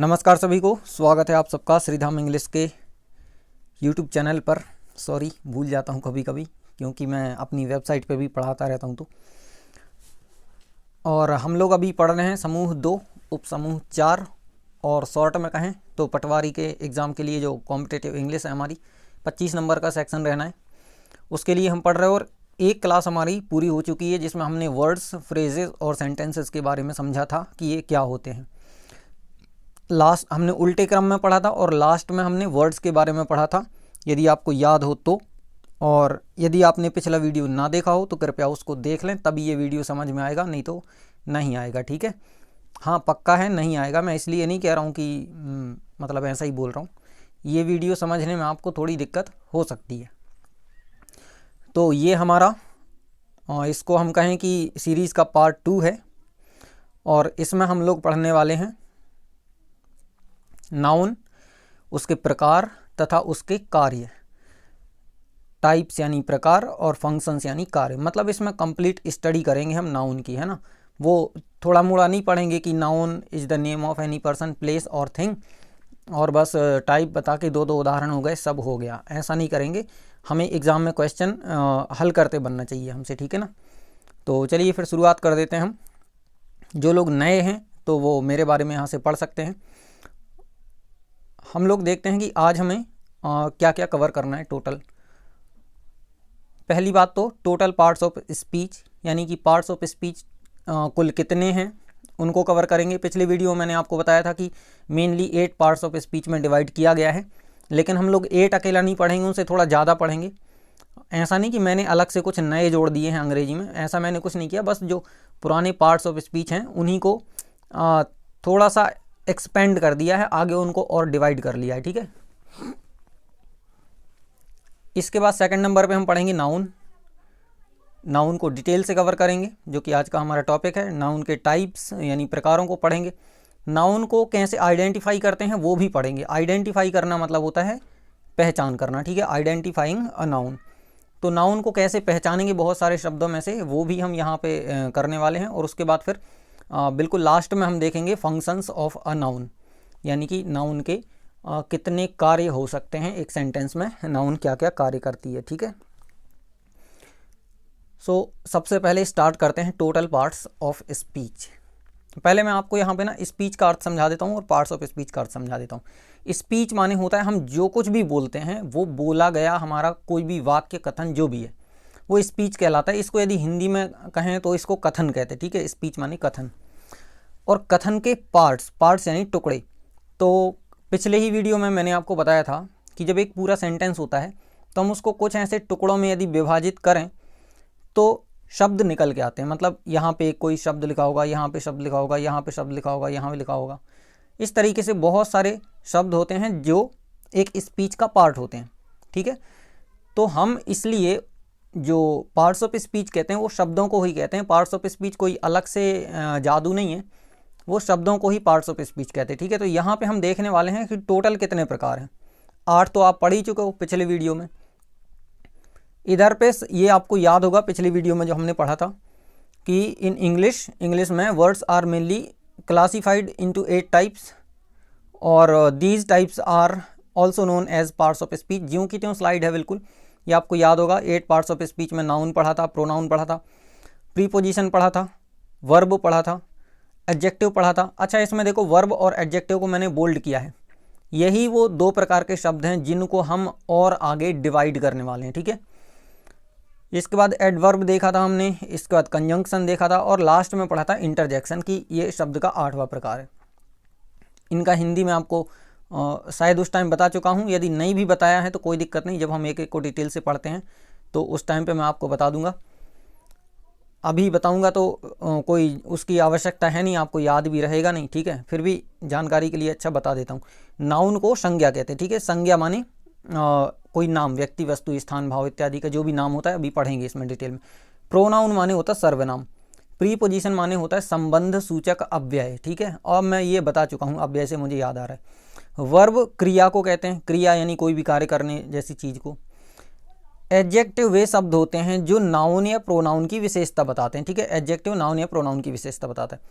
नमस्कार सभी को, स्वागत है आप सबका श्रीधाम इंग्लिश के यूट्यूब चैनल पर। सॉरी, भूल जाता हूँ कभी कभी क्योंकि मैं अपनी वेबसाइट पे भी पढ़ाता रहता हूँ। और हम लोग अभी पढ़ रहे हैं समूह 2 उपसमूह 4 और शॉर्ट में कहें तो पटवारी के एग्ज़ाम के लिए जो कॉम्पिटिटिव इंग्लिश है हमारी 25 नंबर का सेक्शन रहना है, उसके लिए हम पढ़ रहे हैं। और एक क्लास हमारी पूरी हो चुकी है जिसमें हमने वर्ड्स, फ्रेजेस और सेंटेंसेस के बारे में समझा था कि ये क्या होते हैं। लास्ट हमने उल्टे क्रम में पढ़ा था और लास्ट में हमने वर्ड्स के बारे में पढ़ा था, यदि आपको याद हो तो। और यदि आपने पिछला वीडियो ना देखा हो तो कृपया उसको देख लें, तभी ये वीडियो समझ में आएगा, नहीं तो नहीं आएगा। ठीक है, हाँ पक्का है नहीं आएगा। मैं इसलिए नहीं कह रहा हूँ कि मतलब ऐसा ही बोल रहा हूँ, ये वीडियो समझने में आपको थोड़ी दिक्कत हो सकती है। तो ये हमारा इसको हम कहें कि सीरीज़ का पार्ट 2 है और इसमें हम लोग पढ़ने वाले हैं नाउन, उसके प्रकार तथा उसके कार्य। टाइप्स यानी प्रकार और फंक्शंस यानी कार्य। मतलब इसमें कंप्लीट स्टडी करेंगे हम नाउन की, है ना। वो थोड़ा मोड़ा नहीं पढ़ेंगे कि noun is the name of any person, place और थिंग और बस टाइप बता के दो उदाहरण हो गए, सब हो गया, ऐसा नहीं करेंगे। हमें एग्ज़ाम में क्वेश्चन हल करते बनना चाहिए हमसे, ठीक है ना। तो चलिए फिर शुरुआत कर देते हैं हम। जो लोग नए हैं तो वो मेरे बारे में यहाँ से पढ़ सकते हैं। हम लोग देखते हैं कि आज हमें क्या क्या कवर करना है टोटल। पहली बात तो टोटल पार्ट्स ऑफ स्पीच, यानी कि पार्ट्स ऑफ स्पीच कुल कितने हैं उनको कवर करेंगे। पिछले वीडियो में मैंने आपको बताया था कि मेनली 8 पार्ट्स ऑफ स्पीच में डिवाइड किया गया है, लेकिन हम लोग 8 अकेला नहीं पढ़ेंगे, उनसे थोड़ा ज़्यादा पढ़ेंगे। ऐसा नहीं कि मैंने अलग से कुछ नए जोड़ दिए हैं अंग्रेजी में, ऐसा मैंने कुछ नहीं किया। बस जो पुराने पार्ट्स ऑफ स्पीच हैं उन्हीं को थोड़ा सा एक्सपेंड कर दिया है, आगे उनको और डिवाइड कर लिया है, ठीक है। इसके बाद सेकंड नंबर पे हम पढ़ेंगे नाउन। नाउन को डिटेल से कवर करेंगे, जो कि आज का हमारा टॉपिक है। नाउन के टाइप्स यानी प्रकारों को पढ़ेंगे। नाउन को कैसे आइडेंटिफाई करते हैं वो भी पढ़ेंगे। आइडेंटिफाई करना मतलब होता है पहचान करना, ठीक है, आइडेंटिफाइंग अ नाउन। तो नाउन को कैसे पहचानेंगे बहुत सारे शब्दों में से, वो भी हम यहाँ पे करने वाले हैं। और उसके बाद फिर बिल्कुल लास्ट में हम देखेंगे फंक्शंस ऑफ अ नाउन, यानी कि नाउन के कितने कार्य हो सकते हैं एक सेंटेंस में, नाउन क्या क्या कार्य करती है, ठीक है। सो सबसे पहले स्टार्ट करते हैं टोटल पार्ट्स ऑफ स्पीच। पहले मैं आपको यहाँ पे ना स्पीच का अर्थ समझा देता हूँ और पार्ट्स ऑफ स्पीच का अर्थ समझा देता हूँ। स्पीच माने होता है हम जो कुछ भी बोलते हैं, वो बोला गया हमारा कोई भी वाक्य, कथन जो भी है वो स्पीच कहलाता है। इसको यदि हिंदी में कहें तो इसको कथन कहते हैं, ठीक है। स्पीच माने कथन। और कथन के पार्ट्स यानी टुकड़े। तो पिछले ही वीडियो में मैंने आपको बताया था कि जब एक पूरा सेंटेंस होता है तो हम उसको कुछ ऐसे टुकड़ों में यदि विभाजित करें तो शब्द निकल के आते हैं। मतलब यहाँ पे कोई शब्द लिखा होगा, यहाँ पे शब्द लिखा होगा, यहाँ पे शब्द लिखा होगा, यहाँ पे लिखा होगा। इस तरीके से बहुत सारे शब्द होते हैं जो एक स्पीच का पार्ट होते हैं, ठीक है। तो हम इसलिए जो पार्ट्स ऑफ स्पीच कहते हैं वो शब्दों को ही कहते हैं। पार्ट्स ऑफ स्पीच कोई अलग से जादू नहीं है, वो शब्दों को ही पार्ट्स ऑफ स्पीच कहते हैं, ठीक है। तो यहाँ पे हम देखने वाले हैं कि टोटल कितने प्रकार हैं। 8 तो आप पढ़ ही चुके हो पिछले वीडियो में। इधर पे ये आपको याद होगा पिछली वीडियो में जो हमने पढ़ा था कि इन इंग्लिश में words are mainly classified into 8 types और these types are also known as parts of speech. ज्यों की त्यों स्लाइड है बिल्कुल, ये आपको याद होगा। 8 पार्ट्स ऑफ स्पीच में नाउन पढ़ा था, प्रोनाउन पढ़ा था, प्रीपोजिशन पढ़ा था, वर्ब पढ़ा था, एडजेक्टिव पढ़ा था। अच्छा, इसमें देखो वर्ब और एडजेक्टिव को मैंने बोल्ड किया है। यही वो 2 प्रकार के शब्द हैं जिनको हम और आगे डिवाइड करने वाले हैं, ठीक है। इसके बाद एडवर्ब देखा था हमने, इसके बाद कंजंक्शन देखा था और लास्ट में पढ़ा था इंटरजेक्शन की ये शब्द का 8वां प्रकार है। इनका हिंदी में आपको शायद उस टाइम बता चुका हूँ, यदि नहीं भी बताया है तो कोई दिक्कत नहीं, जब हम एक एक को डिटेल से पढ़ते हैं तो उस टाइम पे मैं आपको बता दूंगा। अभी बताऊंगा तो कोई उसकी आवश्यकता है नहीं, आपको याद भी रहेगा नहीं, ठीक है। फिर भी जानकारी के लिए अच्छा बता देता हूँ। नाउन को संज्ञा कहते हैं, ठीक है। संज्ञा माने कोई नाम, व्यक्ति, वस्तु, स्थान, भाव इत्यादि का जो भी नाम होता है, अभी पढ़ेंगे इसमें डिटेल में। प्रोनाउन माने होता है सर्वनाम। प्रीपोजिशन माने होता है संबंध सूचक अव्यय, ठीक है। और मैं ये बता चुका हूँ, अव्यय से मुझे याद आ रहा है। वर्ब क्रिया को कहते हैं, क्रिया यानी कोई भी कार्य करने जैसी चीज़ को। एडजेक्टिव वे शब्द होते हैं जो नाउन या प्रोनाउन की विशेषता बताते हैं, ठीक है। एडजेक्टिव नाउन या प्रोनाउन की विशेषता बताता है।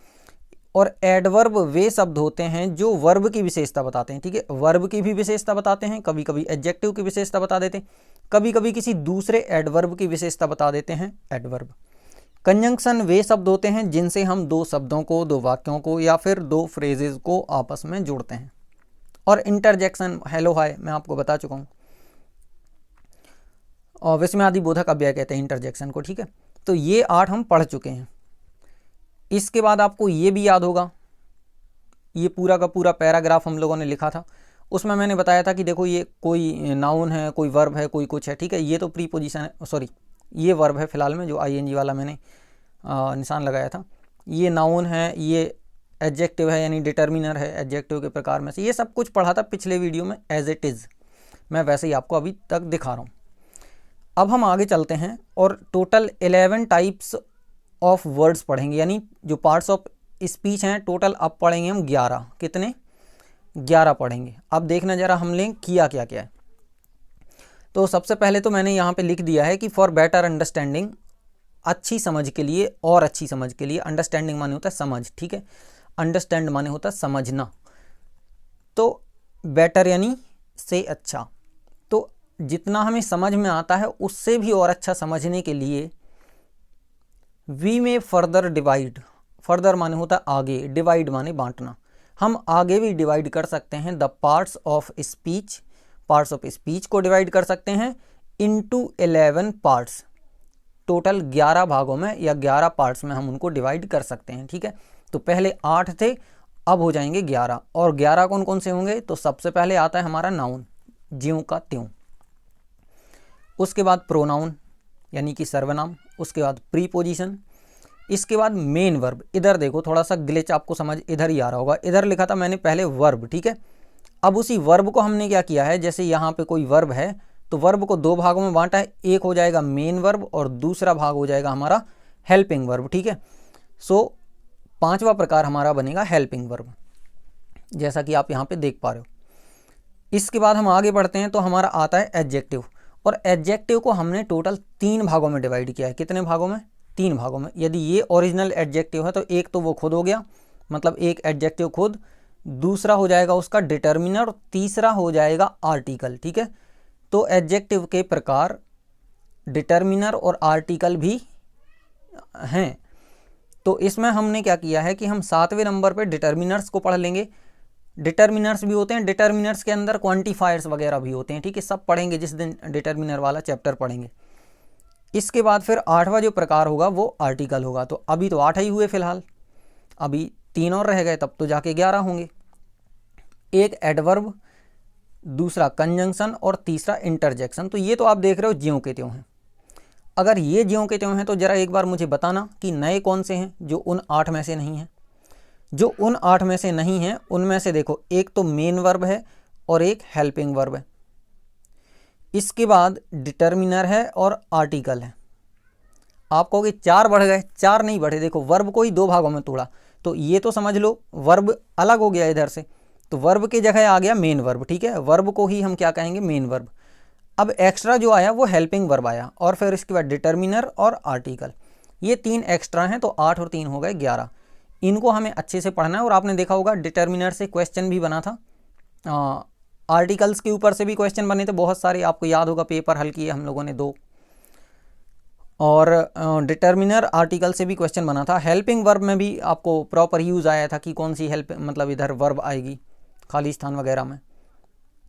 और एडवर्ब वे शब्द होते हैं जो वर्ब की विशेषता बताते हैं, ठीक है। वर्ब की भी विशेषता बताते हैं, कभी कभी एडजेक्टिव की विशेषता बता देते हैं, कभी कभी किसी दूसरे एडवर्ब की विशेषता बता देते हैं, एडवर्ब। कंजंक्शन वे शब्द होते हैं जिनसे हम दो शब्दों को, दो वाक्यों को या फिर दो फ्रेजेस को आपस में जोड़ते हैं। और इंटरजेक्शन, हेलो हाय, मैं आपको बता चुका हूँ, और विस्मयादि बोधक अव्यय कहते हैं इंटरजेक्शन को, ठीक है। तो ये 8 हम पढ़ चुके हैं। इसके बाद आपको ये भी याद होगा, ये पूरा का पूरा पैराग्राफ हम लोगों ने लिखा था, उसमें मैंने बताया था कि देखो ये कोई नाउन है, कोई वर्ब है, कोई कुछ है, ठीक है। ये तो प्रीपोजिशन है, सॉरी ये वर्ब है फिलहाल में, जो आईएनजी वाला मैंने निशान लगाया था। ये नाउन है, ये एडजेक्टिव है यानी डिटर्मिनर है, एडजेक्टिव के प्रकार में से। ये सब कुछ पढ़ा था पिछले वीडियो में एज इट इज़, मैं वैसे ही आपको अभी तक दिखा रहा हूँ। अब हम आगे चलते हैं और टोटल 11 टाइप्स ऑफ वर्ड्स पढ़ेंगे, यानी जो पार्ट्स ऑफ स्पीच हैं टोटल अब पढ़ेंगे हम 11। कितने? 11 पढ़ेंगे। अब देखना जरा हमने किया क्या क्या है। तो सबसे पहले तो मैंने यहाँ पे लिख दिया है कि फॉर बेटर अंडरस्टैंडिंग, अच्छी समझ के लिए और अच्छी समझ के लिए। अंडरस्टैंडिंग माने होता है समझ, ठीक है। अंडरस्टैंड माने होता है समझना, तो बेटर यानी से अच्छा। तो जितना हमें समझ में आता है उससे भी और अच्छा समझने के लिए वी में फर्दर डिवाइड, फर्दर माने होता है आगे, डिवाइड माने बांटना। हम आगे भी डिवाइड कर सकते हैं the parts of speech, parts of speech को डिवाइड कर सकते हैं इनटू 11 पार्ट्स, टोटल 11 भागों में या 11 पार्ट्स में हम उनको डिवाइड कर सकते हैं, ठीक है। तो पहले 8 थे, अब हो जाएंगे 11। और 11 कौन कौन से होंगे? तो सबसे पहले आता है हमारा नाउन, ज्यों का त्यों। उसके बाद प्रोनाउन यानी कि सर्वनाम। उसके बाद प्रीपोजिशन। इसके बाद मेन वर्ब। इधर देखो थोड़ा सा ग्लिच आपको समझ इधर ही आ रहा होगा, इधर लिखा था मैंने पहले वर्ब, ठीक है। अब उसी वर्ब को हमने क्या किया है, जैसे यहाँ पे कोई वर्ब है तो वर्ब को 2 भागों में बांटा है, एक हो जाएगा मेन वर्ब और दूसरा भाग हो जाएगा हमारा हेल्पिंग वर्ब, ठीक है। सो 5वां प्रकार हमारा बनेगा हेल्पिंग वर्ब, जैसा कि आप यहाँ पे देख पा रहे हो। इसके बाद हम आगे बढ़ते हैं तो हमारा आता है एडजेक्टिव, और एडजेक्टिव को हमने टोटल 3 भागों में डिवाइड किया है। कितने भागों में? 3 भागों में। यदि ये ओरिजिनल एडजेक्टिव है तो एक तो वो खुद हो गया, मतलब एक एडजेक्टिव खुद, दूसरा हो जाएगा उसका डिटर्मिनर और तीसरा हो जाएगा आर्टिकल, ठीक है। तो एडजेक्टिव के प्रकार डिटर्मिनर और आर्टिकल भी हैं। तो इसमें हमने क्या किया है कि हम 7वें नंबर पे डिटर्मिनर्स को पढ़ लेंगे। डिटर्मिनर्स भी होते हैं, डिटर्मिनर्स के अंदर क्वांटिफायर्स वगैरह भी होते हैं, ठीक है। सब पढ़ेंगे जिस दिन डिटर्मिनर वाला चैप्टर पढ़ेंगे। इसके बाद फिर 8वां जो प्रकार होगा वो आर्टिकल होगा। तो अभी तो 8 ही हुए फिलहाल, अभी 3 और रह गए, तब तो जाके 11 होंगे। एक एडवर्ब, दूसरा कंजंक्शन और तीसरा इंटरजेक्शन। तो ये तो आप देख रहे हो ज्यों के त्यों हैं। अगर ये ज्यों के त्यों हैं तो जरा एक बार मुझे बताना कि नए कौन से हैं जो उन 8 में से नहीं हैं। जो उन 8 में से नहीं हैं उनमें से देखो, एक तो मेन वर्ब है और एक हेल्पिंग वर्ब है। इसके बाद डिटर्मिनर है और आर्टिकल है। आप कहोगे 4 बढ़ गए, 4 नहीं बढ़े। देखो वर्ब को ही 2 भागों में तोड़ा, तो ये तो समझ लो वर्ब अलग हो गया इधर से, तो वर्ब की जगह आ गया मेन वर्ब, ठीक है। वर्ब को ही हम क्या कहेंगे? Main verb. अब एक्स्ट्रा जो आया वो हेल्पिंग वर्ब आया, और फिर इसके बाद डिटर्मिनर और आर्टिकल। ये 3 एक्स्ट्रा हैं, तो 8 और 3 हो गए 11। इनको हमें अच्छे से पढ़ना है। और आपने देखा होगा डिटर्मिनर से क्वेश्चन भी बना था, आर्टिकल्स के ऊपर से भी क्वेश्चन बने थे बहुत सारे, आपको याद होगा पेपर हल किए हम लोगों ने 2। और डिटर्मिनर आर्टिकल से भी क्वेश्चन बना था। हेल्पिंग वर्ब में भी आपको प्रॉपर यूज़ आया था कि कौन सी हेल्प, मतलब इधर वर्ब आएगी खाली स्थान वगैरह में।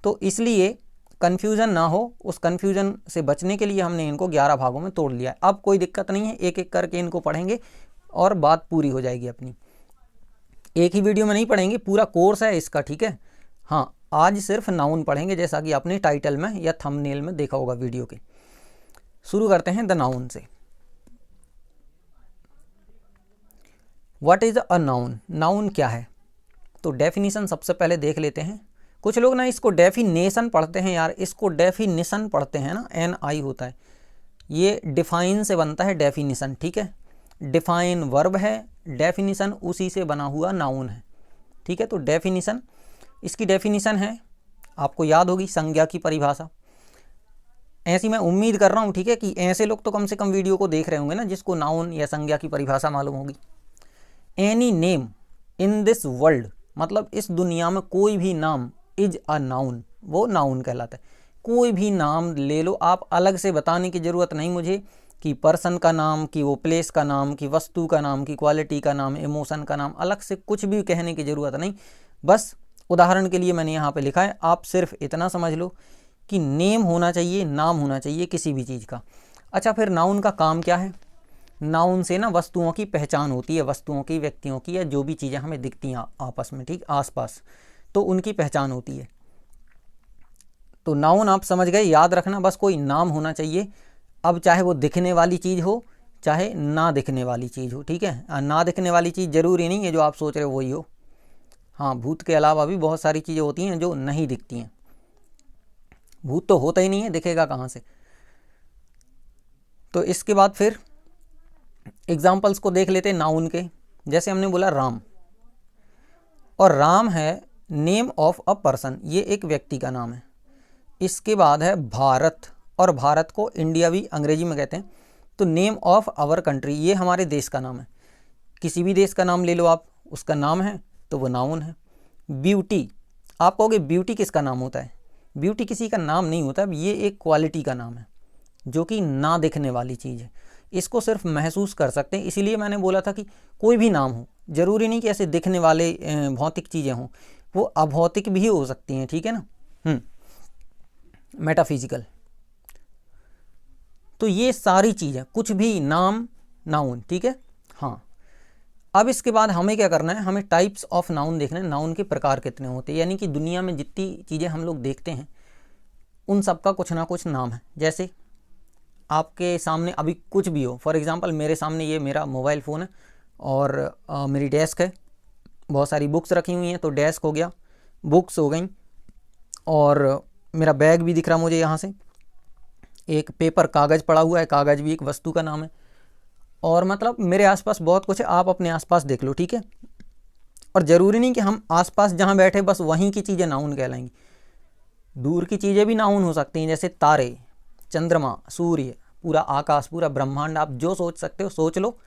तो इसलिए कन्फ्यूज़न ना हो, उस कन्फ्यूज़न से बचने के लिए हमने इनको 11 भागों में तोड़ लिया है। अब कोई दिक्कत नहीं है, एक एक करके इनको पढ़ेंगे और बात पूरी हो जाएगी अपनी। एक ही वीडियो में नहीं पढ़ेंगे, पूरा कोर्स है इसका, ठीक है। हाँ, आज सिर्फ नाउन पढ़ेंगे, जैसा कि आपने टाइटल में या थंबनेल में देखा होगा वीडियो के। शुरू करते हैं द नाउन से। What is a noun? Noun क्या है? तो डेफिनेशन सबसे पहले देख लेते हैं। कुछ लोग ना इसको डेफिनेशन पढ़ते हैं यार, इसको डेफिनेशन पढ़ते हैं ना, NI होता है। ये डिफाइन से बनता है डेफिनेशन, ठीक है। डिफाइन वर्ब है, डेफिनेशन उसी से बना हुआ नाउन है, ठीक है। तो डेफिनेशन, इसकी डेफिनेशन है, आपको याद होगी संज्ञा की परिभाषा। ऐसी मैं उम्मीद कर रहा हूँ, ठीक है, कि ऐसे लोग तो कम से कम वीडियो को देख रहे होंगे ना जिसको नाउन या संज्ञा की परिभाषा मालूम होगी। Any name in this world मतलब इस दुनिया में कोई भी नाम इज अ नाउन, वो नाउन कहलाता है। कोई भी नाम ले लो आप, अलग से बताने की ज़रूरत नहीं मुझे कि पर्सन का नाम, कि वो प्लेस का नाम, कि वस्तु का नाम, कि क्वालिटी का नाम, इमोशन का नाम, अलग से कुछ भी कहने की ज़रूरत नहीं। बस उदाहरण के लिए मैंने यहाँ पे लिखा है, आप सिर्फ इतना समझ लो कि नेम होना चाहिए, नाम होना चाहिए किसी भी चीज़ का। अच्छा, फिर नाउन का काम क्या है? नाउन से ना वस्तुओं की पहचान होती है, वस्तुओं की, व्यक्तियों की, या जो भी चीज़ें हमें दिखती हैं आपस में, ठीक, आसपास, तो उनकी पहचान होती है। तो नाउन आप समझ गए, याद रखना बस कोई नाम होना चाहिए। अब चाहे वो दिखने वाली चीज़ हो चाहे ना दिखने वाली चीज़ हो, ठीक है। ना दिखने वाली चीज़ ज़रूरी नहीं है जो आप सोच रहे हो वही हो। हाँ, भूत के अलावा भी बहुत सारी चीज़ें होती हैं जो नहीं दिखती हैं। भूत तो होता ही नहीं है, दिखेगा कहाँ से। तो इसके बाद फिर एग्जाम्पल्स को देख लेते हैं नाउन के। जैसे हमने बोला राम, और राम है नेम ऑफ अ पर्सन, ये एक व्यक्ति का नाम है। इसके बाद है भारत, और भारत को इंडिया भी अंग्रेजी में कहते हैं। तो नेम ऑफ आवर कंट्री, ये हमारे देश का नाम है। किसी भी देश का नाम ले लो आप, उसका नाम है तो वो नाउन है। ब्यूटी, आप कहोगे ब्यूटी किसका नाम होता है? ब्यूटी किसी का नाम नहीं होता, ये एक क्वालिटी का नाम है जो कि ना दिखने वाली चीज़ है। इसको सिर्फ महसूस कर सकते हैं, इसीलिए मैंने बोला था कि कोई भी नाम हो, ज़रूरी नहीं कि ऐसे दिखने वाले भौतिक चीज़ें हों, वो अभौतिक भी हो सकती हैं, ठीक है ना। मेटाफिजिकल। तो ये सारी चीज़ें, कुछ भी नाम, नाउन, ठीक है। हाँ, अब इसके बाद हमें क्या करना है, हमें टाइप्स ऑफ नाउन देखना है, नाउन के प्रकार कितने होते हैं। यानी कि दुनिया में जितनी चीज़ें हम लोग देखते हैं उन सब का कुछ ना कुछ नाम है। जैसे आपके सामने अभी कुछ भी हो, फॉर एग्जांपल मेरे सामने ये मेरा मोबाइल फ़ोन है और मेरी डेस्क है, बहुत सारी बुक्स रखी हुई हैं, तो डेस्क हो गया, बुक्स हो गई, और मेरा बैग भी दिख रहा मुझे यहाँ से, एक पेपर कागज़ पड़ा हुआ है, कागज़ भी एक वस्तु का नाम है। और मतलब मेरे आसपास बहुत कुछ है, आप अपने आसपास देख लो, ठीक है। और ज़रूरी नहीं कि हम आसपास जहाँ बैठे बस वहीं की चीज़ें नाउन कहलाएंगी, दूर की चीज़ें भी नाउन हो सकती हैं। जैसे तारे, चंद्रमा, सूर्य, पूरा आकाश, पूरा ब्रह्मांड, आप जो सोच सकते हो सोच लो।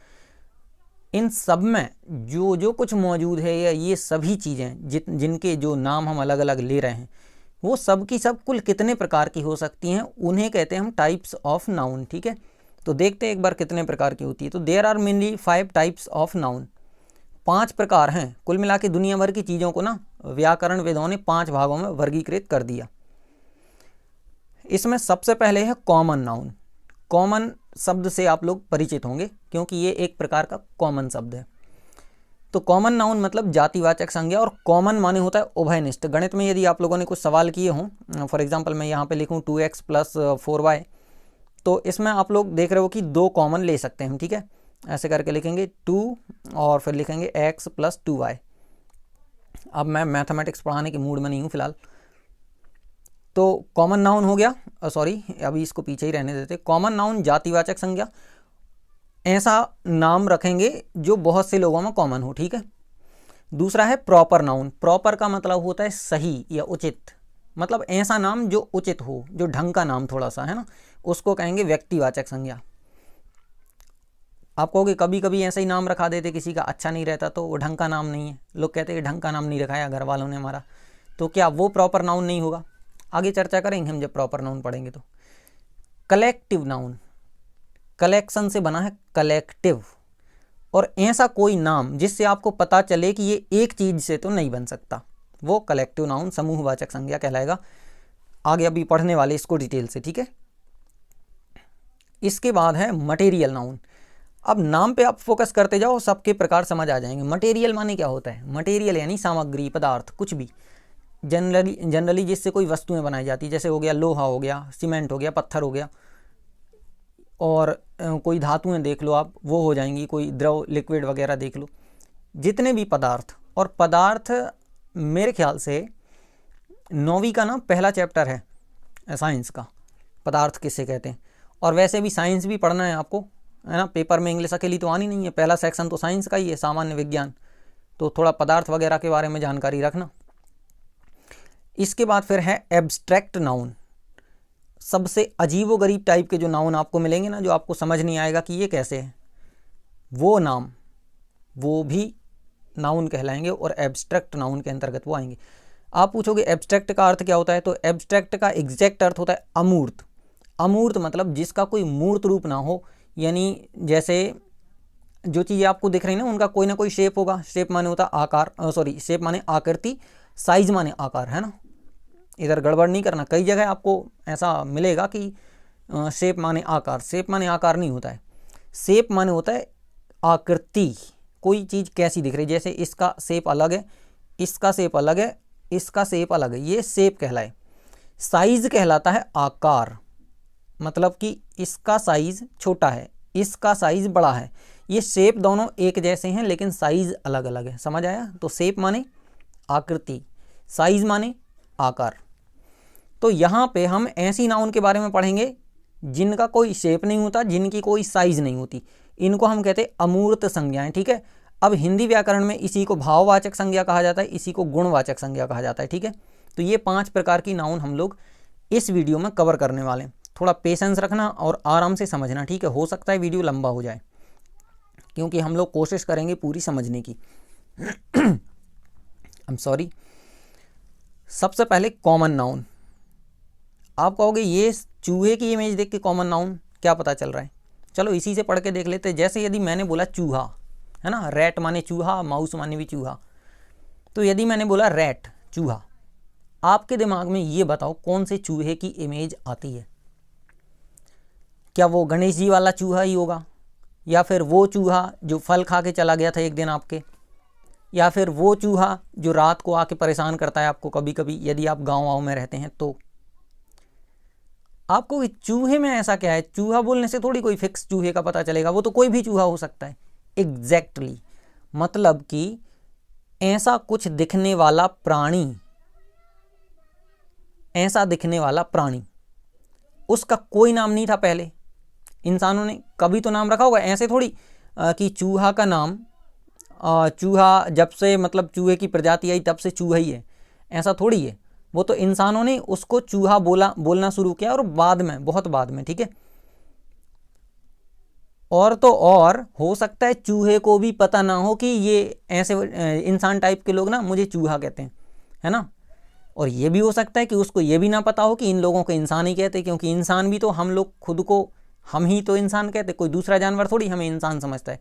इन सब में जो जो कुछ मौजूद है, या ये सभी चीज़ें जिनके जो नाम हम अलग अलग ले रहे हैं, वो सब की सब कुल कितने प्रकार की हो सकती हैं, उन्हें कहते हैं हम टाइप्स ऑफ नाउन, ठीक है। तो देखते हैं एक बार कितने प्रकार की होती है। तो there are mainly 5 types of noun, 5 प्रकार हैं कुल मिला के। दुनिया भर की चीज़ों को ना व्याकरणविदों ने 5 भागों में वर्गीकृत कर दिया। इसमें सबसे पहले है कॉमन नाउन। कॉमन शब्द से आप लोग परिचित होंगे क्योंकि ये एक प्रकार का कॉमन शब्द है। तो कॉमन नाउन मतलब जातिवाचक संज्ञा, और कॉमन माने होता है उभयनिष्ठ। गणित में यदि आप लोगों ने कुछ सवाल किए हों, फॉर एग्जांपल मैं यहाँ पे लिखूँ 2x + 4y, तो इसमें आप लोग देख रहे हो कि 2 कॉमन ले सकते हैं, ठीक है। ऐसे करके लिखेंगे 2 और फिर लिखेंगे x + 2y। अब मैं मैथमेटिक्स पढ़ाने के मूड में नहीं हूँ फिलहाल। तो कॉमन नाउन हो गया, सॉरी अभी इसको पीछे ही रहने देते। कॉमन नाउन जातिवाचक संज्ञा, ऐसा नाम रखेंगे जो बहुत से लोगों में कॉमन हो, ठीक है। दूसरा है प्रॉपर नाउन। प्रॉपर का मतलब होता है सही या उचित, मतलब ऐसा नाम जो उचित हो, जो ढंग का नाम थोड़ा सा है ना, उसको कहेंगे व्यक्तिवाचक संज्ञा। आप कहोगे कभी कभी ऐसा ही नाम रखा देते, किसी का अच्छा नहीं रहता तो वो ढंग का नाम नहीं है, लोग कहते हैं ढंग का नाम नहीं रखाया घर वालों ने हमारा, तो क्या वो प्रॉपर नाउन नहीं होगा? आगे चर्चा करेंगे हम जब प्रॉपर नाउन पढ़ेंगे। तो कलेक्टिव नाउन, कलेक्शन से बना है कलेक्टिव, और ऐसा कोई नाम जिससे आपको पता चले कि ये एक चीज़ से तो नहीं बन सकता, वो कलेक्टिव नाउन समूहवाचक संज्ञा कहलाएगा। आगे अभी पढ़ने वाले इसको डिटेल से, ठीक है। इसके बाद है मटेरियल नाउन। अब नाम पे आप फोकस करते जाओ, सबके प्रकार समझ आ जाएंगे। मटेरियल माने क्या होता है? मटेरियल यानी सामग्री, पदार्थ, कुछ भी जनरली जिससे कोई वस्तुएं बनाई जाती, जैसे हो गया लोहा, हो गया सीमेंट, हो गया पत्थर, हो गया, और कोई धातुएं देख लो आप, वो हो जाएंगी, कोई द्रव लिक्विड वगैरह देख लो, जितने भी पदार्थ। और पदार्थ मेरे ख्याल से 9वीं का ना पहला चैप्टर है साइंस का, पदार्थ किसे कहते हैं। और वैसे भी साइंस भी पढ़ना है आपको, है ना, पेपर में इंग्लिश अकेली तो आनी नहीं है, पहला सेक्शन तो साइंस का ही है, सामान्य विज्ञान, तो थोड़ा पदार्थ वगैरह के बारे में जानकारी रखना। इसके बाद फिर है एब्स्ट्रैक्ट नाउन। सबसे अजीबोगरीब टाइप के जो नाउन आपको मिलेंगे ना, जो आपको समझ नहीं आएगा कि ये कैसे है, वो नाम, वो भी नाउन कहलाएंगे और एब्स्ट्रैक्ट नाउन के अंतर्गत वो आएंगे। आप पूछोगे एब्स्ट्रैक्ट का अर्थ क्या होता है, तो एब्स्ट्रैक्ट का एग्जैक्ट अर्थ होता है अमूर्त। अमूर्त मतलब जिसका कोई मूर्त रूप ना हो, यानी जैसे जो चीज़ें आपको दिख रही ना उनका कोई ना कोई शेप होगा। शेप माने होता आकार, शेप माने आकृति, साइज माने आकार, है ना। इधर गड़बड़ नहीं करना, कई जगह आपको ऐसा मिलेगा कि शेप माने आकार, शेप माने आकार नहीं होता है। शेप माने होता है आकृति, कोई चीज़ कैसी दिख रही, जैसे इसका शेप अलग है, इसका शेप अलग है, इसका शेप अलग है, ये शेप कहलाए। साइज कहलाता है आकार, मतलब कि इसका साइज छोटा है, इसका साइज बड़ा है। ये शेप दोनों एक जैसे हैं लेकिन साइज अलग अलग है, समझ आया। तो शेप माने आकृति, साइज माने आकार। तो यहाँ पे हम ऐसी नाउन के बारे में पढ़ेंगे जिनका कोई शेप नहीं होता, जिनकी कोई साइज नहीं होती, इनको हम कहते हैं अमूर्त संज्ञाएं, ठीक है। अब हिंदी व्याकरण में इसी को भाववाचक संज्ञा कहा जाता है, इसी को गुणवाचक संज्ञा कहा जाता है, ठीक है। तो ये 5 प्रकार की नाउन हम लोग इस वीडियो में कवर करने वाले हैं। थोड़ा पेशेंस रखना और आराम से समझना, ठीक है। हो सकता है वीडियो लंबा हो जाए क्योंकि हम लोग कोशिश करेंगे पूरी समझने की। I am sorry. सबसे पहले कॉमन नाउन। आप कहोगे ये चूहे की इमेज देख के कॉमन नाउन क्या पता चल रहा है, चलो इसी से पढ़ के देख लेते हैं। जैसे यदि मैंने बोला चूहा, है ना, रैट माने चूहा, माउस माने भी चूहा। तो यदि मैंने बोला रैट, चूहा, आपके दिमाग में ये बताओ कौन से चूहे की इमेज आती है। क्या वो गणेश जी वाला चूहा ही होगा, या फिर वो चूहा जो फल खा के चला गया था एक दिन आपके, या फिर वो चूहा जो रात को आके परेशान करता है आपको कभी कभी, यदि आप गाँव में रहते हैं तो। आपको चूहे में ऐसा क्या है, चूहा बोलने से थोड़ी कोई फिक्स चूहे का पता चलेगा, वो तो कोई भी चूहा हो सकता है। एग्जैक्टली मतलब कि ऐसा कुछ दिखने वाला प्राणी, ऐसा दिखने वाला प्राणी, उसका कोई नाम नहीं था पहले। इंसानों ने कभी तो नाम रखा होगा, ऐसे थोड़ी कि चूहा का नाम, चूहा जब से मतलब चूहे की प्रजाति आई तब से चूहा ही है, ऐसा थोड़ी है। वो तो इंसानों ने उसको चूहा बोलना शुरू किया और बाद में, बहुत बाद में, ठीक है। और तो और हो सकता है चूहे को भी पता ना हो कि ये ऐसे इंसान टाइप के लोग ना मुझे चूहा कहते हैं, है ना। और ये भी हो सकता है कि उसको ये भी ना पता हो कि इन लोगों को इंसान ही कहते, क्योंकि इंसान भी तो हम लोग खुद को हम ही तो इंसान कहते, कोई दूसरा जानवर थोड़ी हमें इंसान समझता है।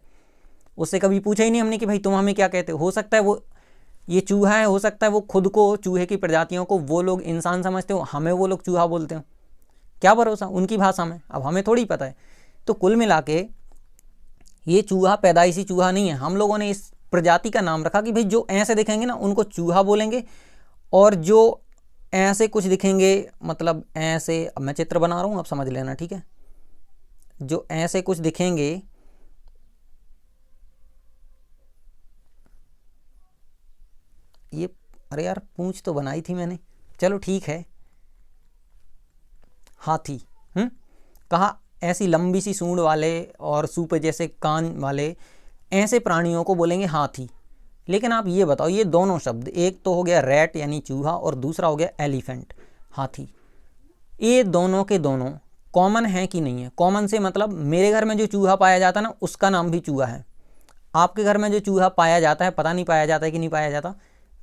उससे कभी पूछा ही नहीं हमने कि भाई तुम हमें क्या कहते हो। सकता है वो ये चूहा है, हो सकता है वो खुद को, चूहे की प्रजातियों को वो लोग इंसान समझते हो, हमें वो लोग चूहा बोलते हो, क्या भरोसा उनकी भाषा में, अब हमें थोड़ी पता है। तो कुल मिला के ये चूहा पैदाइशी चूहा नहीं है, हम लोगों ने इस प्रजाति का नाम रखा कि भाई जो ऐसे दिखेंगे ना उनको चूहा बोलेंगे, और जो ऐसे कुछ दिखेंगे, मतलब ऐसे, अब मैं चित्र बना रहा हूँ आप समझ लेना, ठीक है। जो ऐसे कुछ दिखेंगे, ये अरे यार पूंछ तो बनाई थी मैंने, चलो ठीक है। हाथी, कहा ऐसी लंबी सी सूंड वाले और सूपे जैसे कान वाले ऐसे प्राणियों को बोलेंगे हाथी। लेकिन आप ये बताओ, ये दोनों शब्द, एक तो हो गया रैट यानी चूहा और दूसरा हो गया एलिफेंट, हाथी, ये दोनों के दोनों कॉमन है कि नहीं है। कॉमन से मतलब मेरे घर में जो चूहा पाया जाता है ना उसका नाम भी चूहा है, आपके घर में जो चूहा पाया जाता है पता नहीं पाया जाता है कि नहीं पाया जाता,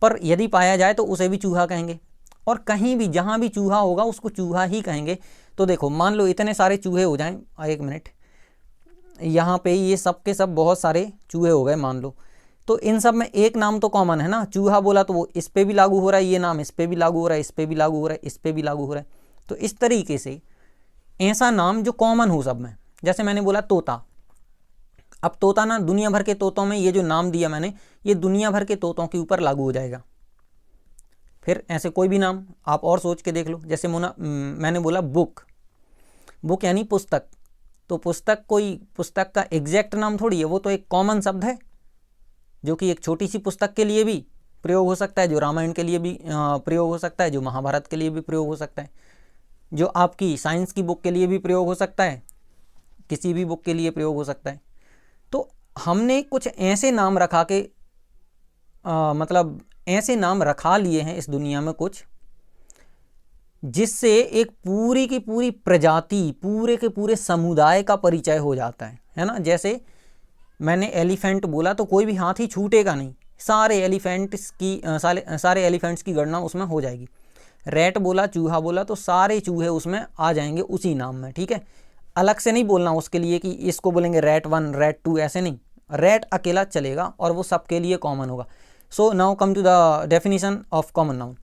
पर यदि पाया जाए तो उसे भी चूहा कहेंगे, और कहीं भी जहाँ भी चूहा होगा उसको चूहा ही कहेंगे। तो देखो मान लो इतने सारे चूहे हो जाएं, एक मिनट, यहाँ पे ये सब के सब बहुत सारे चूहे हो गए मान लो, तो इन सब में एक नाम तो कॉमन है ना, चूहा बोला तो वो इस पे भी लागू हो रहा है, ये नाम इस पे भी लागू हो रहा है, इस पे भी लागू हो रहा है, इस पे भी लागू हो रहा है। तो इस तरीके से ऐसा नाम जो कॉमन हो सब में, जैसे मैंने बोला तोता, अब तोता ना दुनिया भर के तोतों में, ये जो नाम दिया मैंने ये दुनिया भर के तोतों के ऊपर लागू हो जाएगा। फिर ऐसे कोई भी नाम आप और सोच के देख लो, जैसे मैंने बोला बुक, बुक यानी पुस्तक, तो पुस्तक कोई पुस्तक का एग्जैक्ट नाम थोड़ी है, वो तो एक कॉमन शब्द है जो कि एक छोटी सी पुस्तक के लिए भी प्रयोग हो सकता है, जो रामायण के लिए भी प्रयोग हो सकता है, जो महाभारत के लिए भी प्रयोग हो सकता है, जो आपकी साइंस की बुक के लिए भी प्रयोग हो सकता है, किसी भी बुक के लिए प्रयोग हो सकता है। तो हमने कुछ ऐसे नाम रखा के मतलब ऐसे नाम रखा लिए हैं इस दुनिया में कुछ, जिससे एक पूरी की पूरी प्रजाति, पूरे के पूरे समुदाय का परिचय हो जाता है ना। जैसे मैंने एलिफेंट बोला तो कोई भी हाथी छूटेगा नहीं, सारे एलिफेंट्स की गणना उसमें हो जाएगी। रैट बोला, चूहा बोला, तो सारे चूहे उसमें आ जाएंगे उसी नाम में, ठीक है। अलग से नहीं बोलना उसके लिए कि इसको बोलेंगे रैट 1 रैट 2, ऐसे नहीं, रैट अकेला चलेगा और वो सबके लिए कॉमन होगा। So now come to the definition of common noun.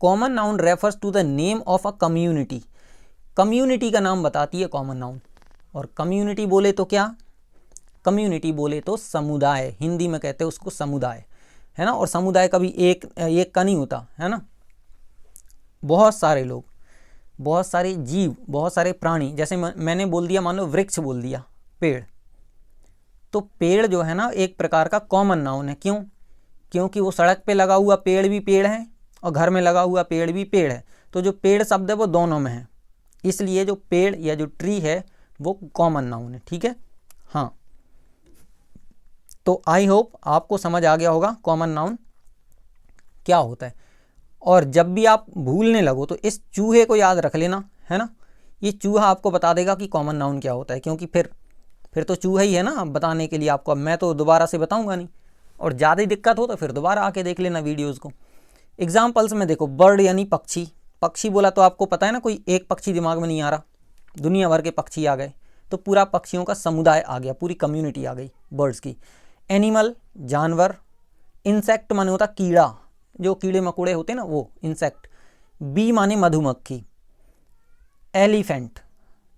Common noun refers to the name of a community. Community का नाम बताती है कॉमन नाउन। और कम्युनिटी बोले तो क्या, कम्युनिटी बोले तो समुदाय, हिंदी में कहते हैं उसको समुदाय, है ना। और समुदाय कभी एक का नहीं होता, है ना। बहुत सारे लोग, बहुत सारे जीव, बहुत सारे प्राणी, जैसे मैंने बोल दिया, मान लो वृक्ष बोल दिया, पेड़, तो पेड़ जो है ना एक प्रकार का कॉमन नाउन है। क्यों? क्योंकि वो सड़क पे लगा हुआ पेड़ भी पेड़ है और घर में लगा हुआ पेड़ भी पेड़ है, तो जो पेड़ शब्द है वो दोनों में है, इसलिए जो पेड़ या जो ट्री है वो कॉमन नाउन है, ठीक है। हाँ, तो आई होप आपको समझ आ गया होगा कॉमन नाउन क्या होता है। और जब भी आप भूलने लगो तो इस चूहे को याद रख लेना, है ना। ये चूहा आपको बता देगा कि कॉमन नाउन क्या होता है, क्योंकि फिर तो चूहा ही है ना बताने के लिए आपको। अब मैं तो दोबारा से बताऊंगा नहीं, और ज़्यादा ही दिक्कत हो तो फिर दोबारा आके देख लेना वीडियोज़ को। एग्जाम्पल्स में देखो, बर्ड यानी पक्षी। पक्षी बोला तो आपको पता है ना, कोई एक पक्षी दिमाग में नहीं आ रहा, दुनिया भर के पक्षी आ गए, तो पूरा पक्षियों का समुदाय आ गया, पूरी कम्युनिटी आ गई बर्ड्स की। एनिमल जानवर। इंसेक्ट माने होता कीड़ा, जो कीड़े मकोड़े होते हैं ना वो इंसेक्ट। बी माने मधुमक्खी। एलिफेंट,